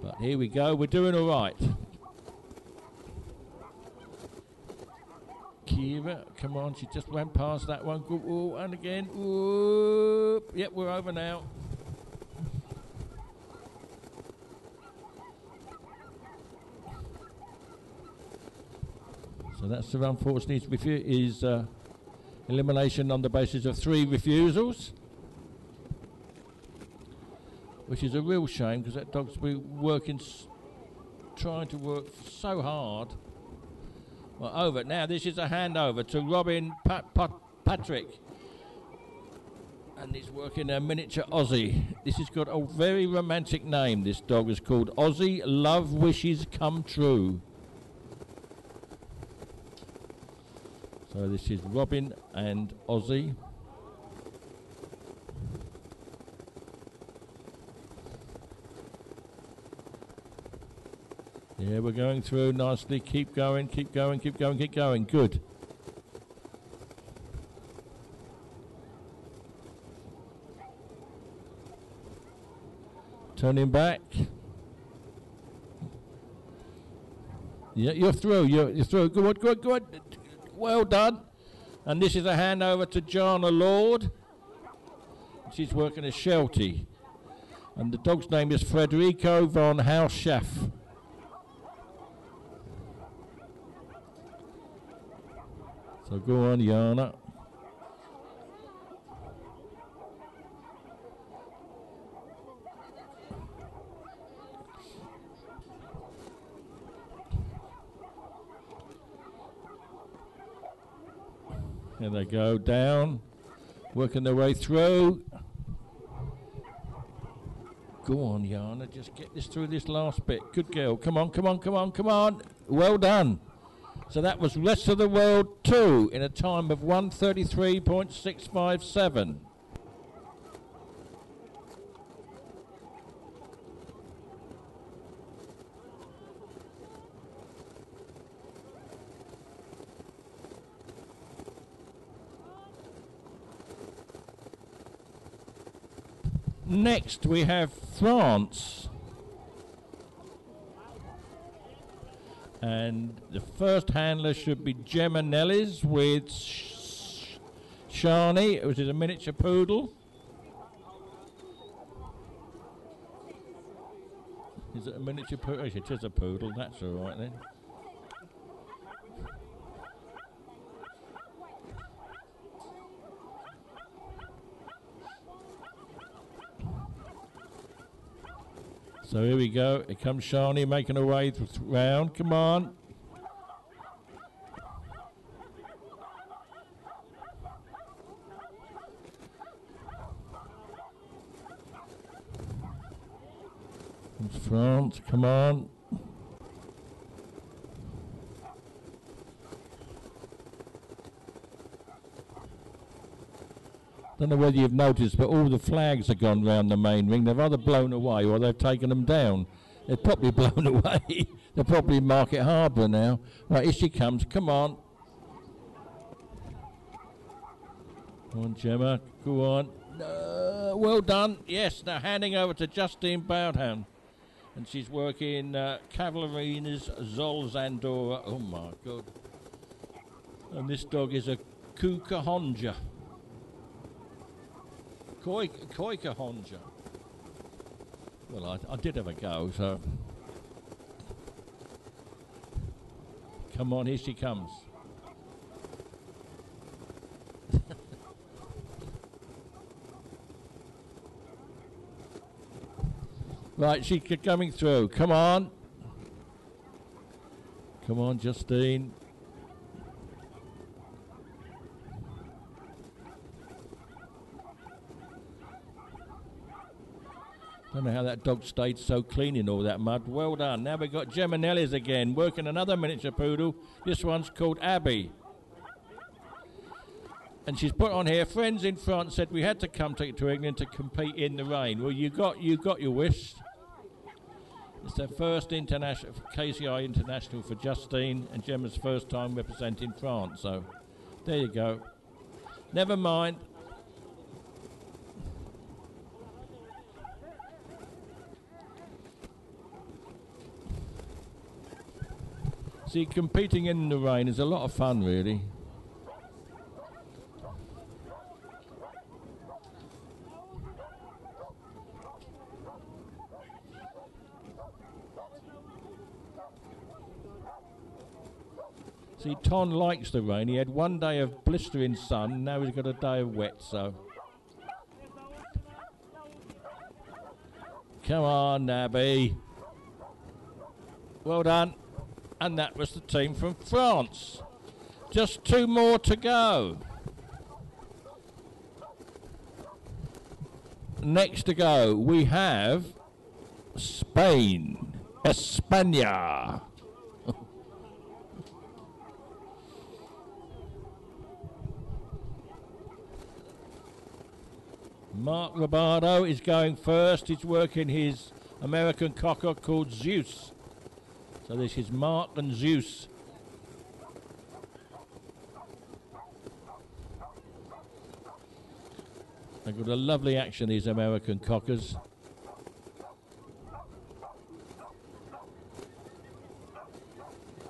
But here we go, we're doing all right. Kira, come on, she just went past that one. Go, ooh, and again, ooh. Yep, we're over now. So that's the unfortunate is elimination on the basis of 3 refusals, which is a real shame because that dog's been working, trying to work so hard. Well, over now. This is a handover to Robin Patrick, and he's working a miniature Aussie. This has got a very romantic name. This dog is called Aussie Love Wishes Come True. So this is Robin and Aussie. Yeah, we're going through nicely. Keep going, keep going, keep going, keep going. Good. Turning back. Yeah, you're through. You're through. Good, good, good. Well done. And this is a handover to Jana Lord. She's working a Sheltie. And the dog's name is Federico von Hausschaff. So go on, Jana. There they go, down, working their way through. Go on, Jana, just get this through this last bit. Good girl, come on, come on, come on, come on. Well done. So that was rest of the world 2 in a time of 1:33.657. Next we have France. And the first handler should be Gemma Nellis with Shani, which is a miniature poodle. Is it a miniature poodle? It is a poodle, that's all right then. So here we go. Here comes Shani making her way round. Come on. It's France. Come on. Don't know whether you've noticed, but all the flags have gone round the main ring. They've either blown away or they've taken them down. They're probably blown away. They're probably Market Harbour now. Right, here she comes. Come on. Come on, Gemma. Go on. Well done. Yes, now handing over to Justine Bowdhan. And she's working Cavalarinas Zol Zandora. Oh, my God. And this dog is a Kuka Honja. Koika Honja. Well, I did have a go, so. Come on, here she comes. Right, she's coming through. Come on. Come on, Justine. Don't know how that dog stayed so clean in all that mud. Well done. Now we've got Geminellis again, working another miniature poodle. This one's called Abby. And she's put on here, friends in France said we had to come to England to compete in the rain. Well, you got your wish. It's their first international KCI International for Justine, and Gemma's first time representing France. So there you go. Never mind. See, competing in the rain is a lot of fun, really. See, Ton likes the rain. He had one day of blistering sun, now he's got a day of wet, so. Come on, Nabby. Well done. And that was the team from France. Just 2 more to go. Next to go, we have Spain. España. Mark Robardo is going first. He's working his American cocker called Zeus. So this is Mark and Zeus. They've got a lovely action, these American cockers.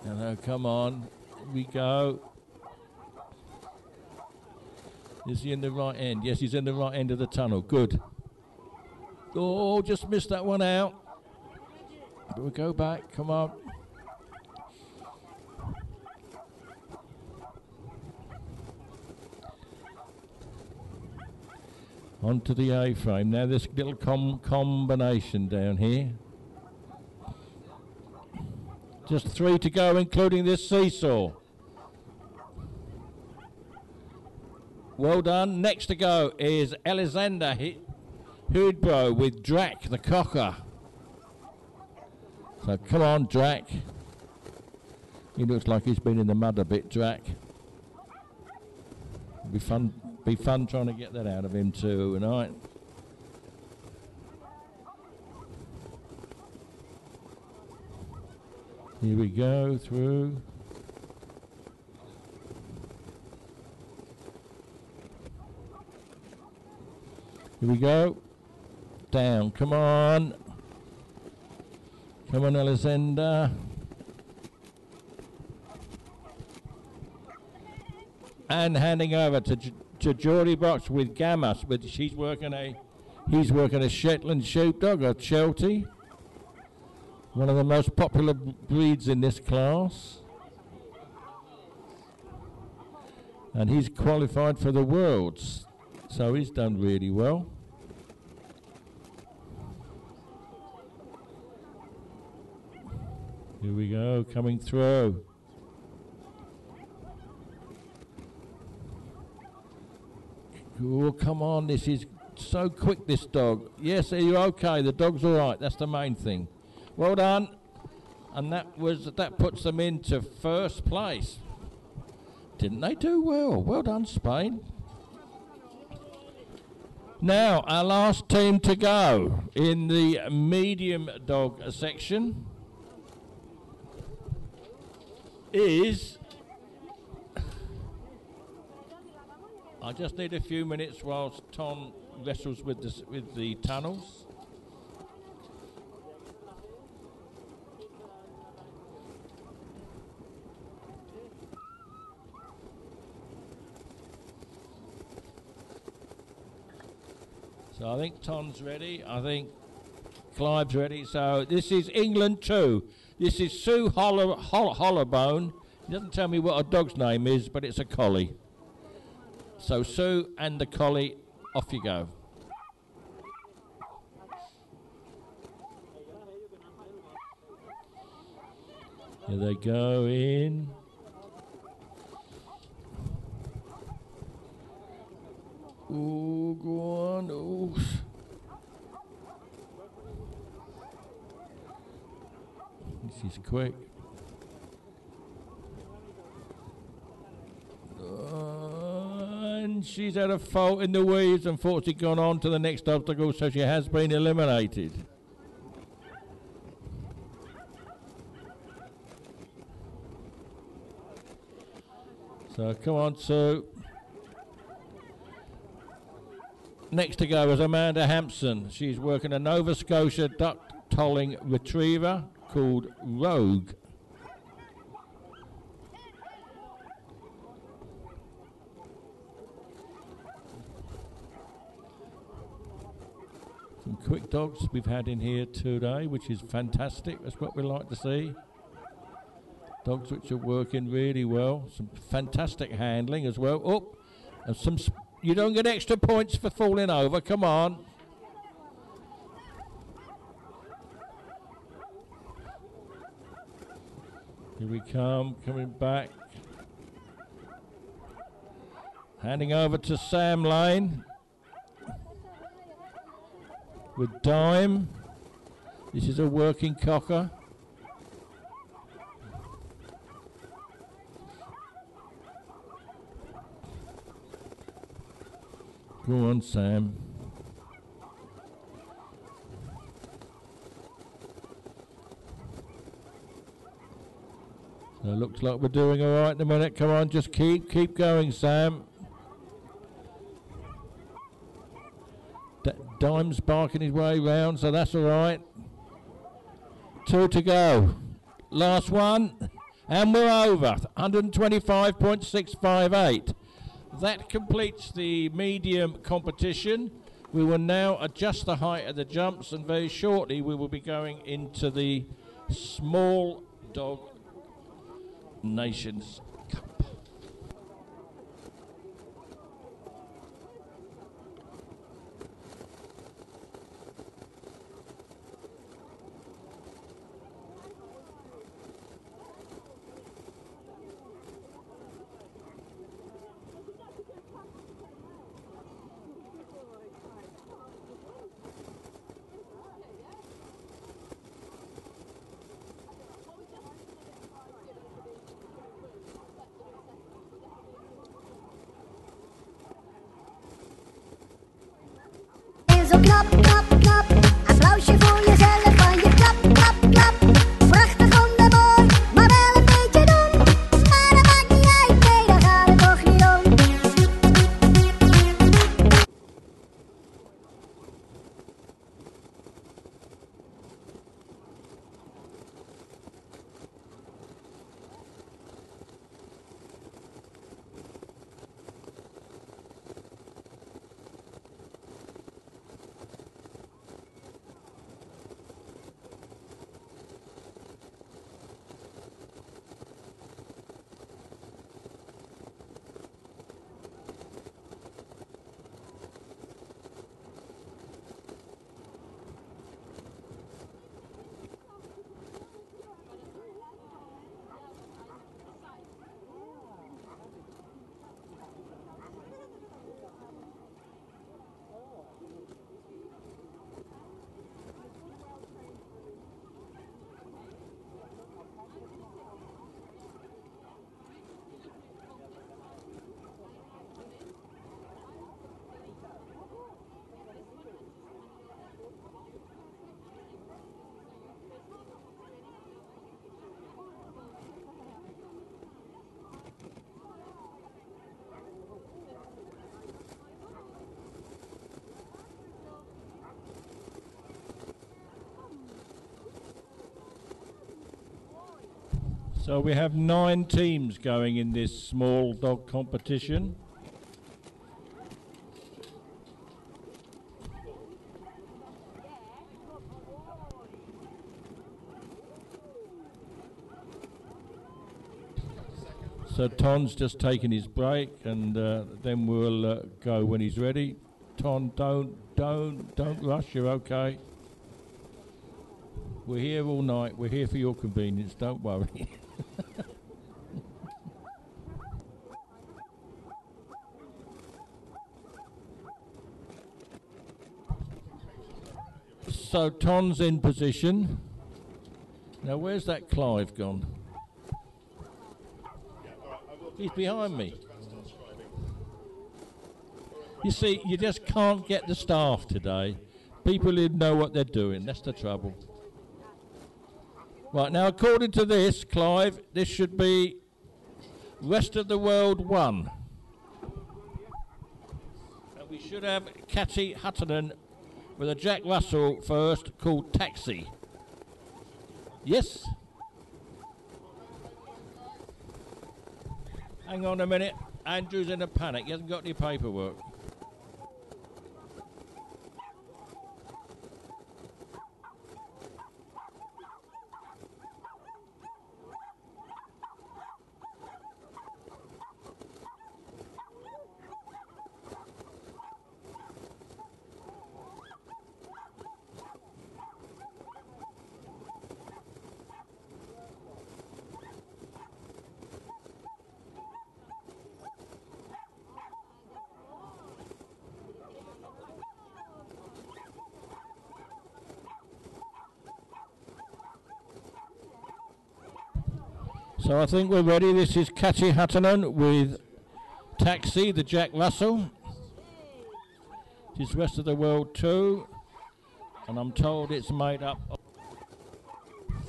Hello, come on. Here we go. Is he in the right end? Yes, he's in the right end of the tunnel. Good. Oh, just missed that one out. We'll go back. Come on. Onto the A-frame. Now this little combination down here. Just 3 to go, including this seesaw. Well done. Next to go is Alexander Hudbro with Drac, the cocker. So come on, Drac. He looks like he's been in the mud a bit, Drac. Be fun trying to get that out of him too, tonight. Here we go through. Here we go. Down. Come on. Come on, Alexander. And handing over to Geordie Box with Gammas. He's working a Shetland sheepdog, a Sheltie. One of the most popular breeds in this class. And he's qualified for the Worlds. So he's done really well. Here we go, coming through. Oh, come on, this is so quick, this dog. Yes, are you okay? The dog's all right. That's the main thing. Well done. And that puts them into first place. Didn't they do well? Well done, Spain. Now, our last team to go in the medium dog section is... I just need a few minutes whilst Tom wrestles with the tunnels. So I think Tom's ready. I think Clive's ready. So this is England 2. This is Sue Hollowbone. He doesn't tell me what a dog's name is, but it's a collie. So Sue and the collie, off you go. Here they go in. Oh, go on. Oh. She's quick. And she's had a fault in the weaves, unfortunately gone on to the next obstacle, so she has been eliminated. So come on, Sue. Next to go is Amanda Hampson. She's working a Nova Scotia duck tolling retriever called Rogue. Some quick dogs we've had in here today, which is fantastic. That's what we like to see. Dogs which are working really well. Some fantastic handling as well. Oh, and some. You don't get extra points for falling over. Come on. Here we come, coming back. Handing over to Sam Lane with Dime. This is a working cocker. Go on, Sam. So it looks like we're doing all right in a minute. Come on, just keep going, Sam. Dime's barking his way round, so that's all right. 2 to go. Last one, and we're over. 125.658. That completes the medium competition. We will now adjust the height of the jumps, and very shortly we will be going into the small dog Nations Cup. Zo knap, knap, knap. Applausje voor jezelf van je klap, klap, klap. Prachtig ondermooi, maar wel een beetje doen. Maar dat maakt niet uit, nee, daar gaat het toch niet om. So we have 9 teams going in this small dog competition. So Ton's just taking his break, and then we'll go when he's ready. Ton, don't rush. You're okay. We're here all night. We're here for your convenience. Don't worry. So Ton's in position. Now, where's that Clive gone? He's behind me. You see, you just can't get the staff today. People who know what they're doing. That's the trouble. Right, now, according to this, Clive, this should be Rest of the World 1. And we should have Catchy Huttonen with a Jack Russell first called Taxi. Yes? Hang on a minute. Andrew's in a panic. He hasn't got any paperwork. So I think we're ready. This is Catchy Huttonen with Taxi, the Jack Russell. This is Rest of the World 2. And I'm told it's made up of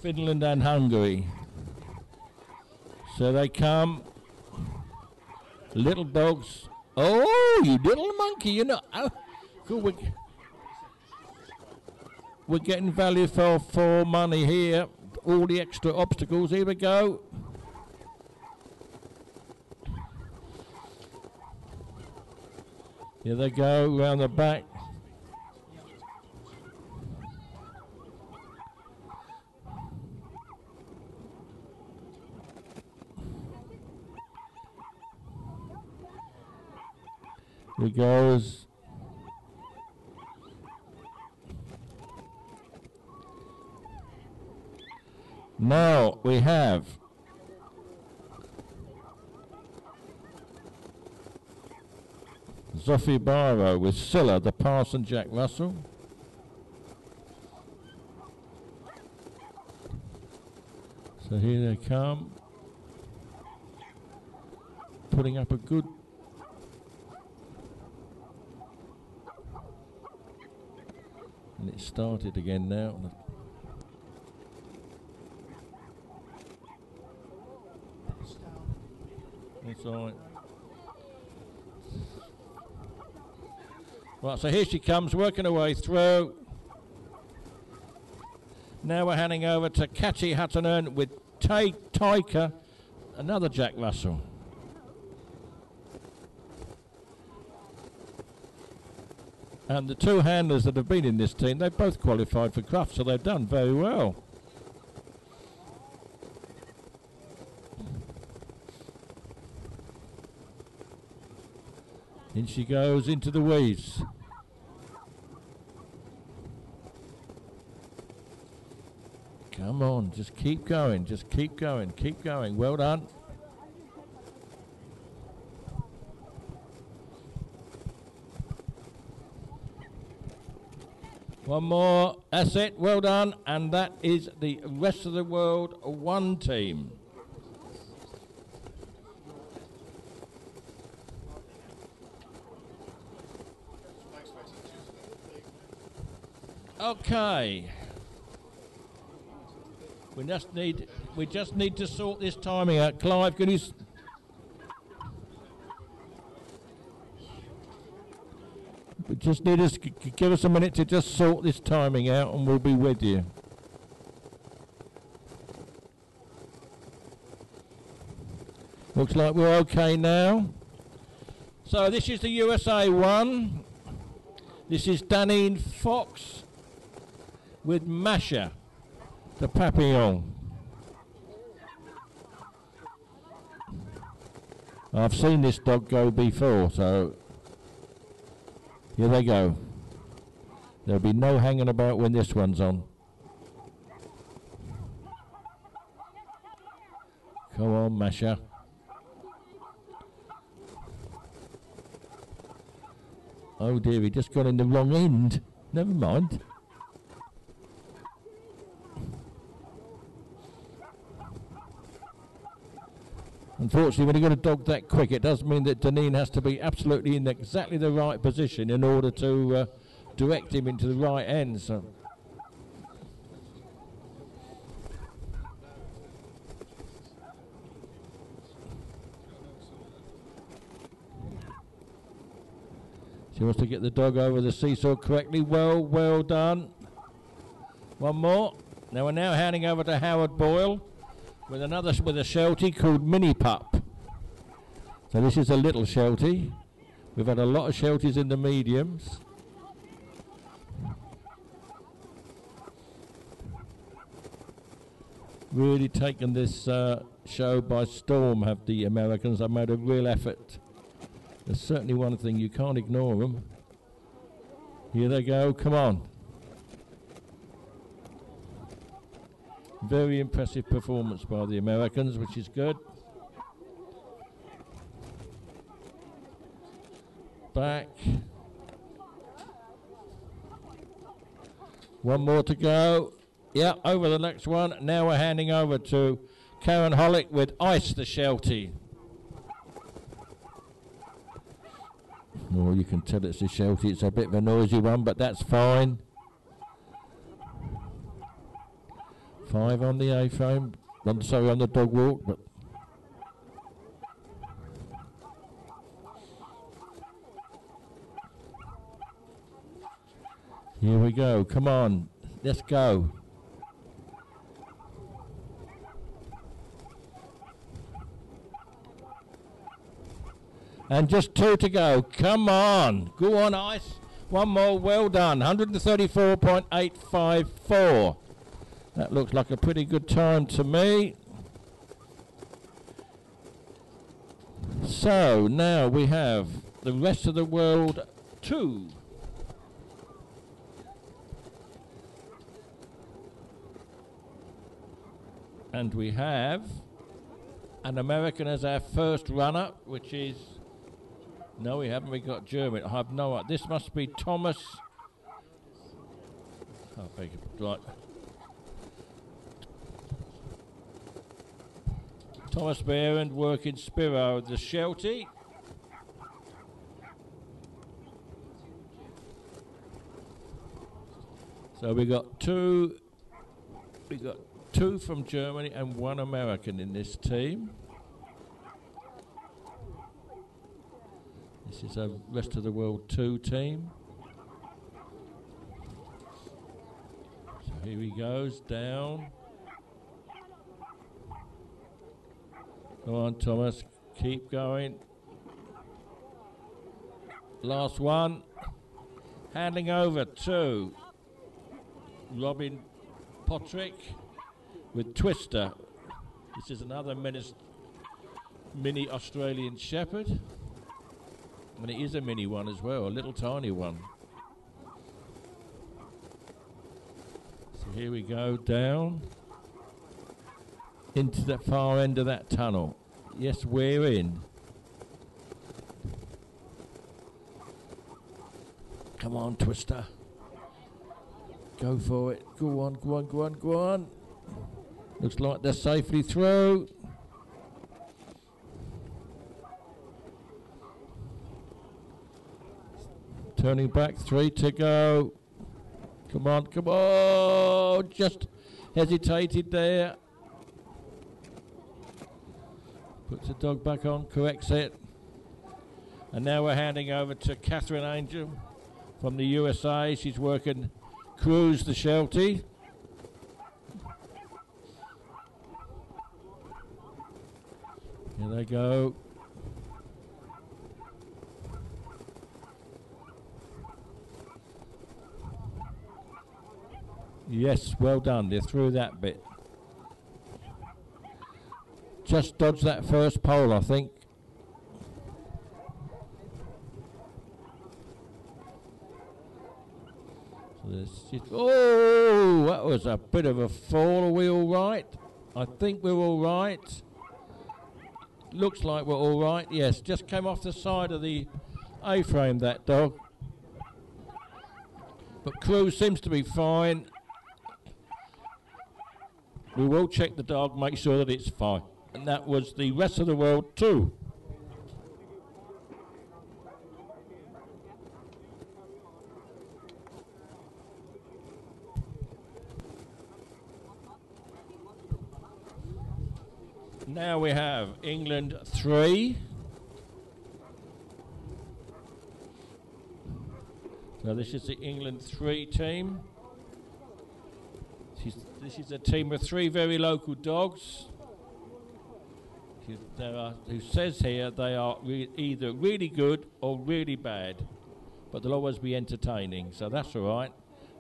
Finland and Hungary. So they come. Little dogs. Oh, you little monkey, you know. Oh, cool. We're getting value for money here. All the extra obstacles. Here we go. Here they go, round the back. Here goes. Now we have Zoffy Barrow with Scylla, the Parson Jack Russell. So here they come, putting up a good and it started again now. That's all right. Right, so here she comes, working her way through. Now we're handing over to Catchy Huttonen with Taika, another Jack Russell. And the two handlers that have been in this team, they've both qualified for Crufts, so they've done very well. In she goes into the weeds. Come on, just keep going, just keep going, keep going. Well done. One more, that's it, well done. And that is the Rest of the World 1 team. Okay. We just need to sort this timing out. Clive, can you we just need to give us a minute to just sort this timing out and we'll be with you. Looks like we're okay now. So this is the USA 1. This is Danine Fox with Masha, the Papillon. I've seen this dog go before, so here they go. There'll be no hanging about when this one's on. Come on, Masha. Oh dear, he just got in the wrong end. Never mind. Unfortunately, when you've got a dog that quick, it does mean that Deneen has to be absolutely in exactly the right position in order to direct him into the right end. So. She wants to get the dog over the seesaw correctly. Well done. One more. Now we're handing over to Howard Boyle with a Sheltie called Mini Pup. So this is a little Sheltie. We've had a lot of Shelties in the mediums. Really taken this show by storm, have the Americans. They've made a real effort. There's certainly one thing, you can't ignore them. Here they go, come on. Very impressive performance by the Americans, which is good. Back. One more to go. Yeah, over the next one. Now we're handing over to Karen Hollick with Ice the Sheltie. Oh, you can tell it's a Sheltie. It's a bit of a noisy one, but that's fine. 5 on the A-frame. Sorry, on the dog walk, but here we go. Come on, let's go. And just 2 to go. Come on. Go on, Ice. One more. Well done. 134.854. That looks like a pretty good time to me. So now we have the rest of the world 2. And we have an American as our first runner, which is... No, we haven't. We got German. I have no idea. This must be Thomas. I beg your right. Thomas Behrend working Spiro, the Sheltie. So we got 2. We got 2 from Germany and 1 American in this team. This is a rest of the world 2 team. So here he goes, down. Come on, Thomas, keep going. Last one. Handing over to Robin Potrick with Twister. This is another mini Australian Shepherd. And it is a mini one as well, a little tiny one. So here we go, down into the far end of that tunnel. Yes, we're in. Come on, Twister. Go for it. Go on, go on, go on, go on. Looks like they're safely through. Turning back, 3 to go. Come on, come on. Just hesitated there. Puts the dog back on, corrects it. And now we're handing over to Catherine Angel from the USA. She's working Cruise the Sheltie. Here they go. Yes, well done. They're through that bit. Just dodged that first pole, I think. Oh, that was a bit of a fall. Are we all right? I think we're all right. Looks like we're all right. Yes, just came off the side of the A-frame, that dog. But Cruise seems to be fine. We will check the dog, make sure that it's fine. and that was the rest of the world too. Now we have England 3. So this is the England 3 team. This is a team of 3 very local dogs. Who says here they are either really good or really bad, but they'll always be entertaining, so that's all right.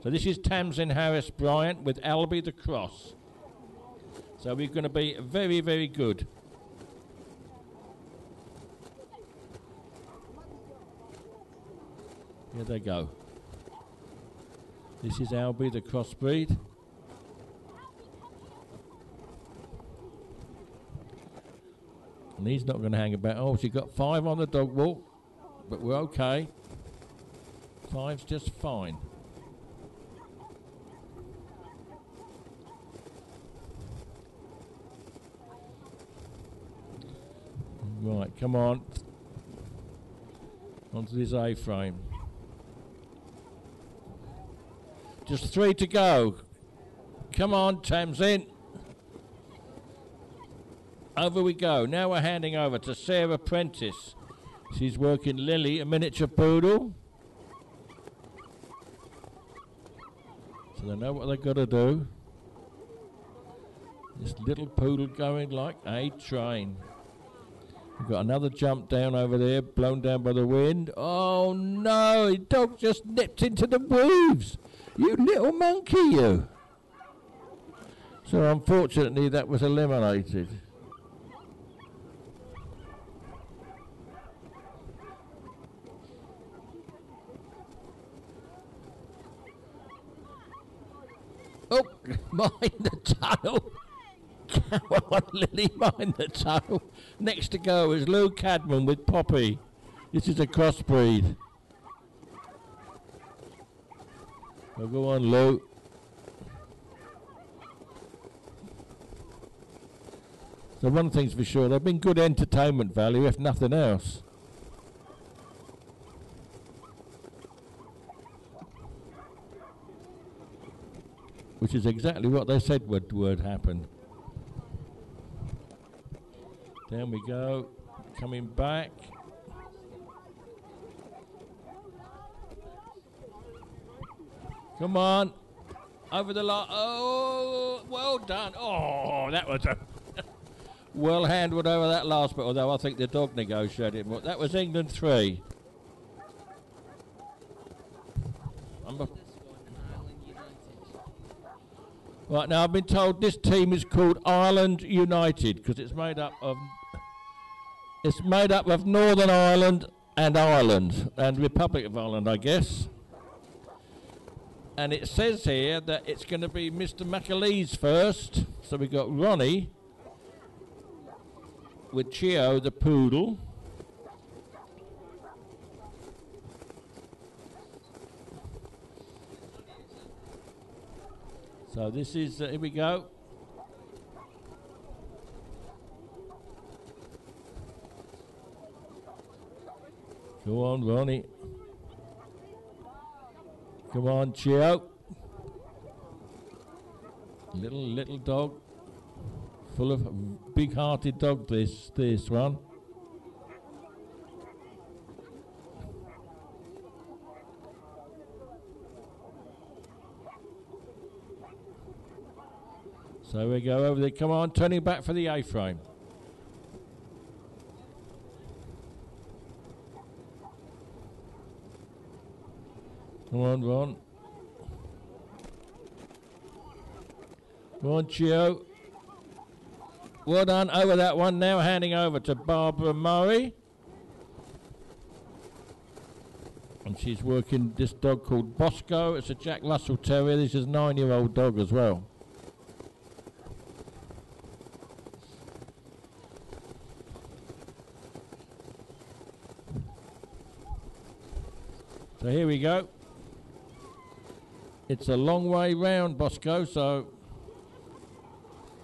So this is Tamsin Harris Bryant with Albie the Cross. So we're going to be very, very good. Here they go. This is Albie the crossbreed. And he's not going to hang about. Oh, she's got 5 on the dog walk, but we're okay. 5's just fine. Right, come on. Onto this A-frame. Just 3 to go. Come on, Tamsin. Over we go. Now we're handing over to Sarah Prentice. She's working Lily, a miniature poodle. So they know what they've got to do. This little poodle going like a train. We've got another jump down over there, blown down by the wind. Oh no, the dog just nipped into the waves. You little monkey, you. So unfortunately that was eliminated. Oh, mind the tunnel. Come on, Lily, mind the tunnel. Next to go is Lou Cadman with Poppy. This is a crossbreed. Well, go on, Lou. So one thing's for sure, they've been good entertainment value, if nothing else. Which is exactly what they said would happen. Down we go, coming back. Come on, over the line. Oh, well done. Oh, that was a well handled over that last bit, although I think the dog negotiated more. That was England 3. Right, now I've been told this team is called Ireland United because it's made up of Northern Ireland and Republic of Ireland, I guess. And it says here that it's going to be Mr. McAleese first. So we've got Ronnie with Chio the poodle. So this is, here we go. Go on, Ronnie. Come on, Chio. Little dog. Full of big-hearted dog, this one. So we go over there. Come on, turning back for the A-frame. Come on, Ron. Come on, Chio. Well done over that one. Now handing over to Barbara Murray. And she's working this dog called Bosco. It's a Jack Russell Terrier. This is a 9-year-old dog as well. So here we go. It's a long way round, Bosco, so...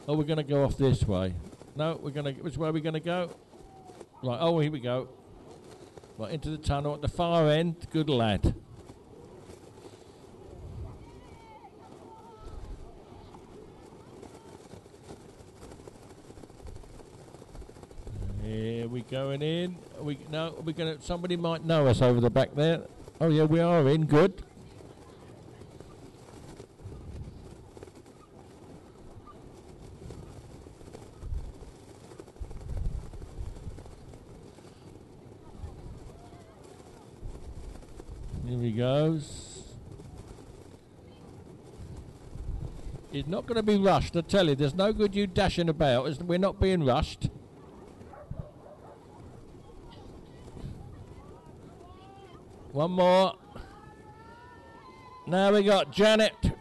Oh, we're going to go off this way. No, we're gonna. Which way are we gonna go? Right. Oh, here we go. Right into the tunnel at the far end. Good lad. Here we going in. We no. We're gonna. Somebody might know us over the back there. Oh yeah, we are in. Good. Here he goes. He's not going to be rushed, I tell you. There's no good you dashing about. We're not being rushed. One more. Now we got Janet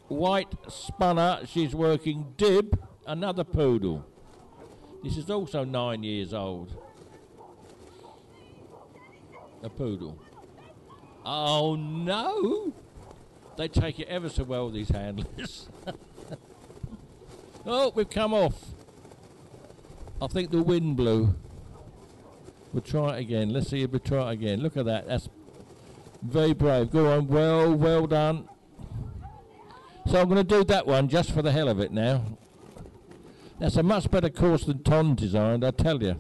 White Spunner. She's working Dib, another poodle. This is also 9 years old. A poodle. Oh no! They take it ever so well, these handlers. Oh, we've come off. I think the wind blew. We'll try it again. Let's see if we try it again. Look at that. That's very brave. Go on. Well done. So I'm going to do that one just for the hell of it now. That's a much better course than Ton designed, I tell you.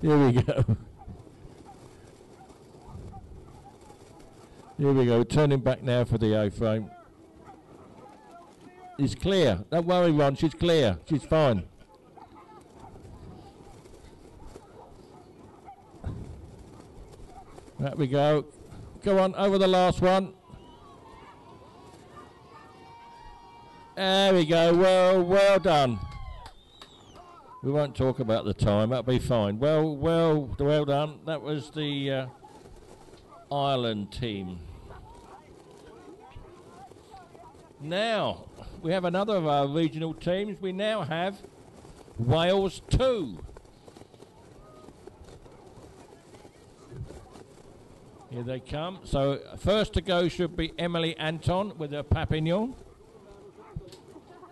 Here we go. Here we go. Turning back now for the A-frame. It's clear. Don't worry, Ron. She's clear. She's fine. There we go. Go on, over the last one. There we go. Well done. We won't talk about the time. That'll be fine. Well done. That was the Ireland team. Now, we have another of our regional teams. We now have Wales 2. Here they come. So, first to go should be Emily Anton with her Papignon.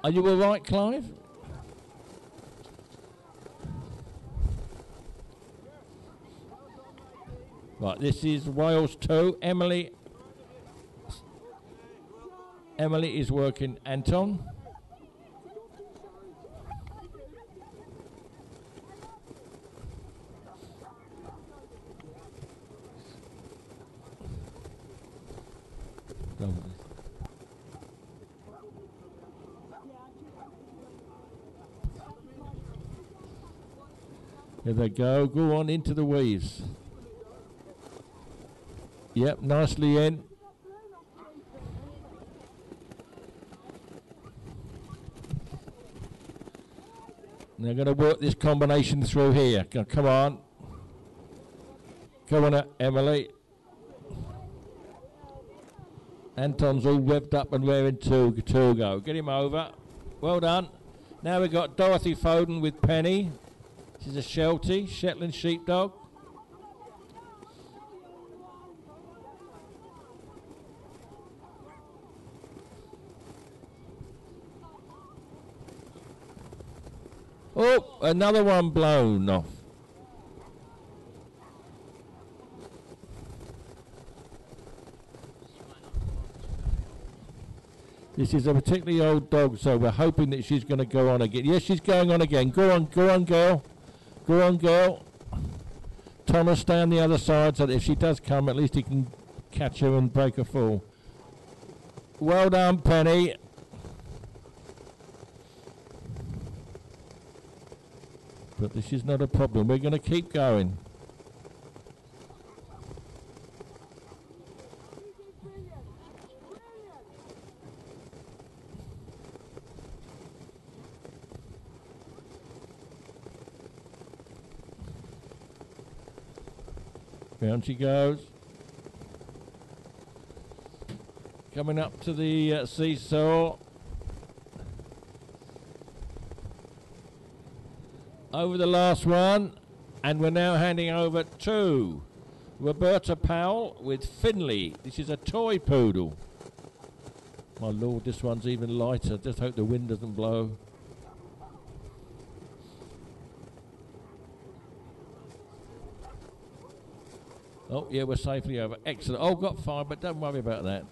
Are you all right, Clive? Right, this is Wales 2. Emily is working Anton. Here they go. Go on into the weaves. Yep, nicely in. They're going to work this combination through here. Come on. Come on, Emily. Anton's all revved up and raring to go. Get him over. Well done. Now we've got Dorothy Foden with Penny. She's a Sheltie, Shetland sheepdog. Oh, another one blown off. This is a particularly old dog, so we're hoping that she's going to go on again. Yes, she's going on again. Go on, girl. Go on, girl. Thomas, stay on the other side so that if she does come, at least he can catch her and break her fall. Well done, Penny. But this is not a problem. We're going to keep going. Down she goes. Coming up to the seesaw. Over the last one, and we're now handing over to Roberta Powell with Finley. This is a toy poodle. My lord, this one's even lighter. Just hope the wind doesn't blow. Oh, yeah, we're safely over. Excellent. Oh, got 5, but don't worry about that.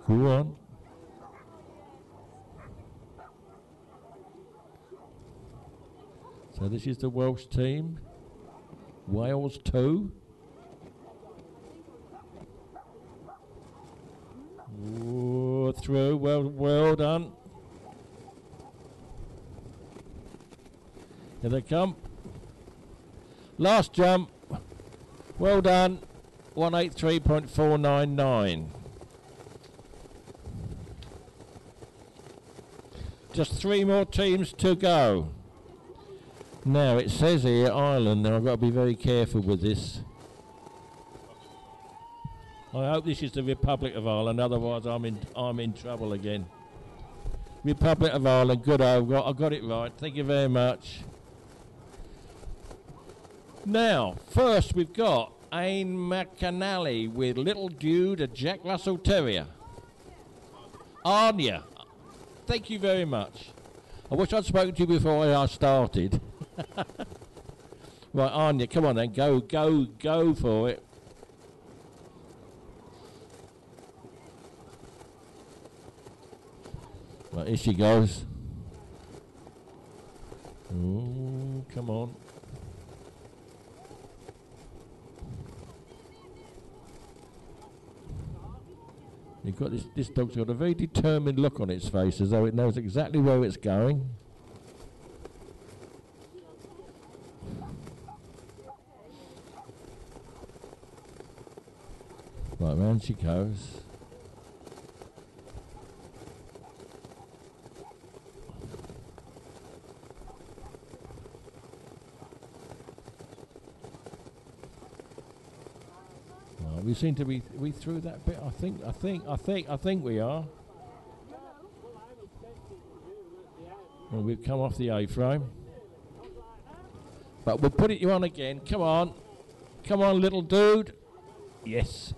Go on. So this is the Welsh team. Wales 2. Ooh, through. Well done. Here they come. Last jump. Well done. 183.499. Just 3 more teams to go. Now it says here Ireland. Now I've got to be very careful with this. I hope this is the Republic of Ireland. Otherwise, I'm in trouble again. Republic of Ireland. Good. I got it right. Thank you very much. Now, first we've got Ain McAnally with Little Dude, a Jack Russell Terrier. Anya, thank you very much. I wish I'd spoken to you before I started. Right, Anya, come on then, go for it. Right, here she goes. Ooh, come on. You've got this dog's got a very determined look on its face, as though it knows exactly where it's going. Right, round she goes. We seem to be through that bit. I think we are. Well, we've come off the A-frame, but we'll put it you on again. Come on, little dude. Yes.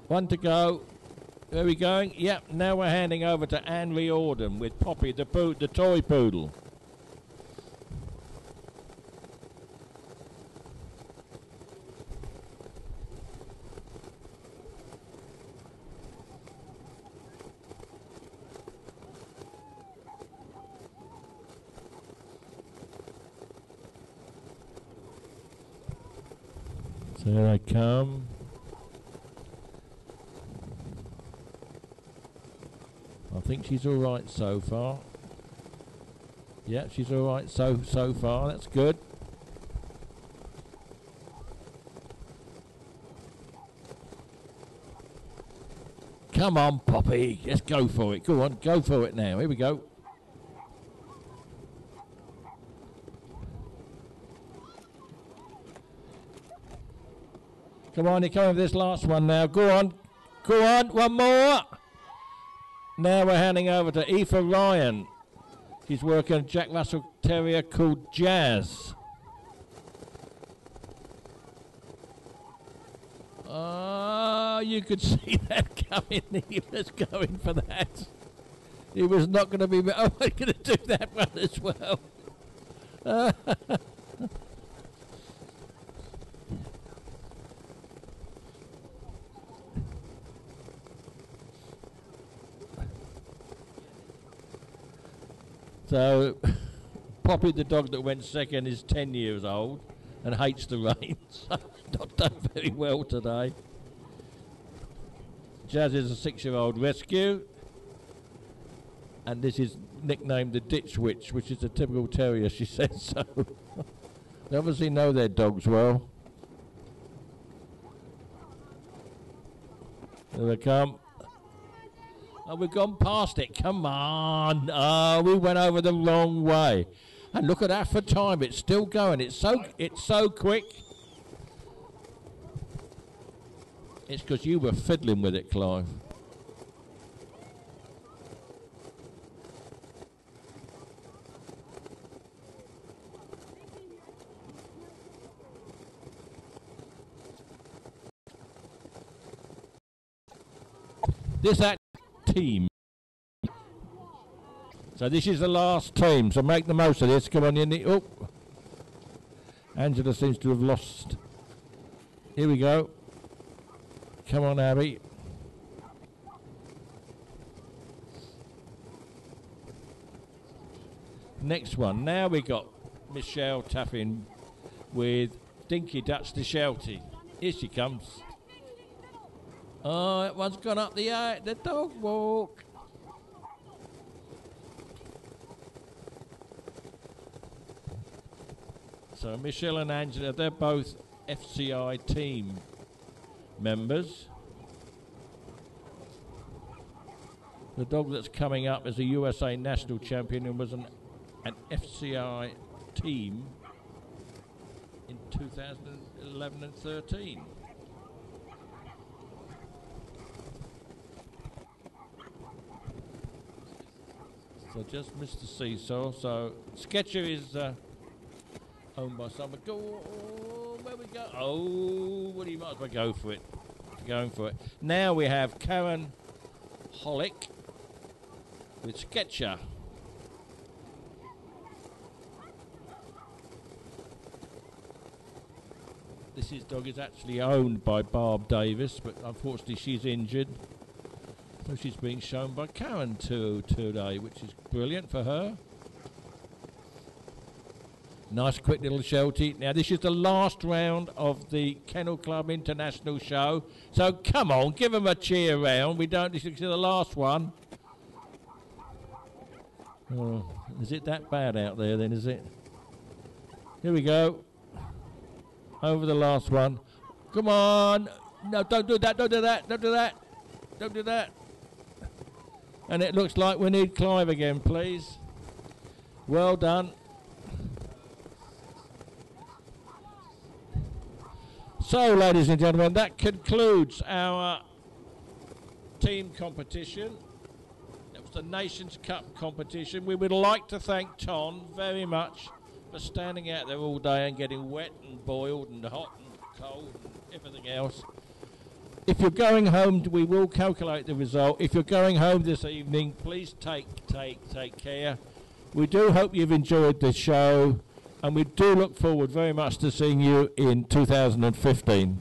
One to go. Where are we going? Yep, now we're handing over to Anne Riordan with Poppy, the toy poodle. So here they come. I think she's all right so far. Yeah, she's all right so far. That's good. Come on, Poppy. Let's go for it. Go on, go for it now. Here we go. Come on, you're coming for this last one now. Go on. Go on, one more. Now we're handing over to Aoife Ryan. She's working a Jack Russell Terrier called Jazz. You could see that coming. He was going for that. He was not going to be... Oh, we're going to do that one as well. So, Poppy, the dog that went second, is 10 years old and hates the rain, so not done very well today. Jazz is a 6-year-old rescue, and this is nicknamed the Ditch Witch, which is a typical terrier, she says so. They obviously know their dogs well. Here they come. Oh, we've gone past it. Come on. Oh, we went over the wrong way. And look at that for time. It's still going. It's so quick. It's because you were fiddling with it, Clive. This team. So this is the last team, so make the most of this. Come on in. Oh, Angela seems to have lost. Here we go. Come on, Abby. Next one. Now we got Michelle tapping with Dinky Dutch to Shelty. Here she comes. Oh, that one's gone up the dog walk. So Michelle and Angela, they're both FCI team members. The dog that's coming up is a USA national champion and was an FCI team in 2011 and 13. So just missed the seesaw. So Sketcher is owned by someone. Go, where we go? Oh, well, you might as well go for it. Going for it. Now we have Karen Hollick with Sketcher. This dog is actually owned by Barb Davis, but unfortunately she's injured. So she's being shown by Karen today, which is brilliant for her. Nice quick little Shelty. Now this is the last round of the Kennel Club International Show. So come on, give them a cheer round. This is the last one. Oh, is it that bad out there then, is it? Here we go. Over the last one. Come on. No, don't do that, don't do that, don't do that. Don't do that. And it looks like we need Clive again, please. Well done. So, ladies and gentlemen, that concludes our team competition. It was the Nations Cup competition. We would like to thank Ton very much for standing out there all day and getting wet and boiled and hot and cold and everything else. If you're going home, we will calculate the result. If you're going home this evening, please take care. We do hope you've enjoyed the show, and we do look forward very much to seeing you in 2015.